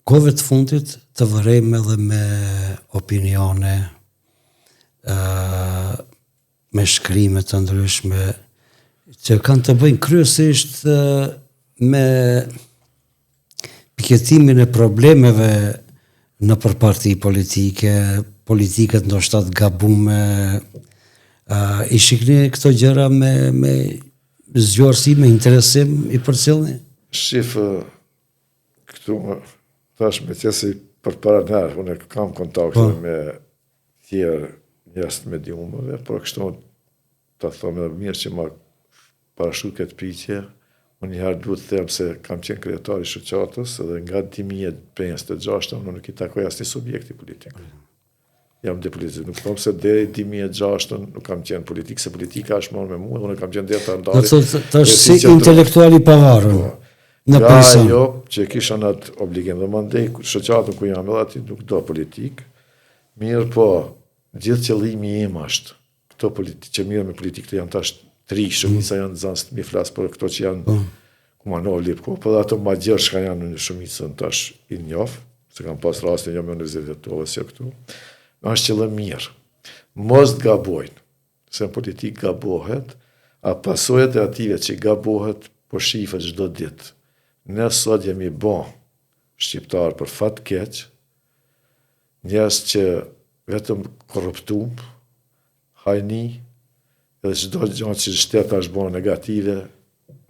Kohëve të fundit të vërejmë edhe me opinione, me shkrime të ndryshme që kanë të bëjnë kryesisht me piketimin e problemeve në përparti politike, politikët ndoshta të gabume, i shikni këto gjëra me zgjuarsi, me interesim i përcjellni? Shif, këtu thash me qesi për para nërë, unë kam kontakte me tjerë njerëz të mediumëve, por kështu ta them edhe mirë që ma parashut këtë pyetje, unë njëherë duhet të them se kam qenë kryetar i shoqatës edhe nga 2005-2006 unë nuk i takoj asnjë subjekti politik. Jam depolitik, nuk them se deri 2006 nuk kam qenë politik, se politika është marrë me mua, unë kam qenë deri të ndarit. Do të thotë si intelektual i pavarur. Në person. Jo, që kisha në atë obligim dhe mandej shoqatën ku jam edhe aty nuk do politik. Mirë po, gjithë qëllimi im është këto politik që mirë me politikë të janë tash 3, shumica janë zanë mi flas për këto që janë kumanov lipko, po dhe ato ma gjërë shka janë në shumicën tash i njof, se kam pas rastin jo me universitetove si këtu. Është qëllim mirë. Mos të gabojnë, se në politikë gabohet, a pasojat e ative që gabohet po shifet çdo ditë. Ne sot jemi bon shqiptar për fat keq, njerëz që vetëm korruptum, hajni, edhe çdo gjë që shteta është bon negative,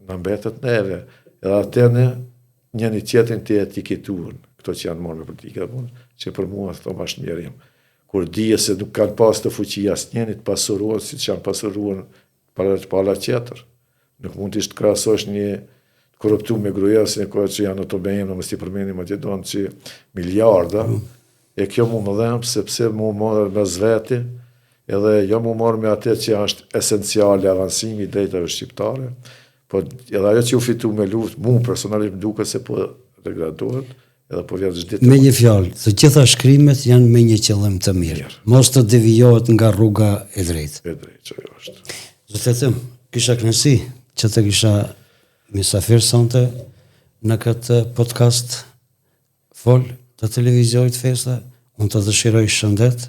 na mbetet neve. Edhe atëne njëri tjetrin të etiketuan, këto që janë marrë me politikë, që për mua thom është mjerim. Kur dije se nuk kanë pas të fuqi asnjëri të pasuruar siç janë pasuruar para tjetër. Nuk mund të krahasosh një korruptum me gruasin e kohë që janë ato bëjmë, në mos i përmendim atje doan që miliarda, e kjo mu më dhem, sepse mu marrë me zveti, edhe jo mu marrë me atë që është esenciale avancimi i drejtave shqiptare, po edhe ajo që u fitu me luftë, mu personalisht më duket se po degradohet, edhe po vjen çdo ditë. Me një fjalë, të gjitha shkrimet janë me një qëllim të mirë. Mos të devijohet nga rruga e drejtë. E drejtë, që ajo është. Zotëtëm, kisha kënaqësi që të kisha misafir sonte në këtë podcast fol të televizionit Festa. Unë të dëshiroj shëndet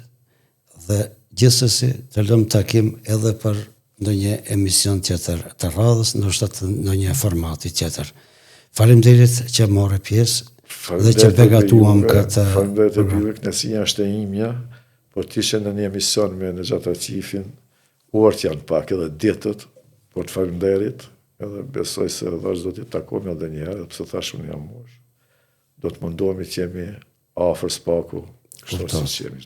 dhe gjithsesi të lëm takim edhe për ndonjë emision tjetër të radhës, ndoshta ndonjë formati tjetër. Faleminderit që morë pjesë dhe që begatuam këtë. Faleminderit e juve, kënaqësia është e imja, po të ishe në një emision me në gjatë qifin, orët janë pak edhe ditët, po të faleminderit, edhe besoj se edhe do t'i takojmë edhe njëherë, pëse thash unë jam mosh. Do të mundohemi që jemi afër spaku, kështu si qemi.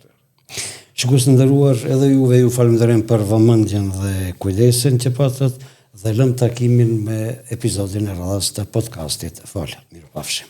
Shikues të nderuar, edhe juve ju falenderojm për vëmendjen dhe kujdesin që patët dhe lëm takimin me episodin e radhës të podcastit Fol. Mirupafshim.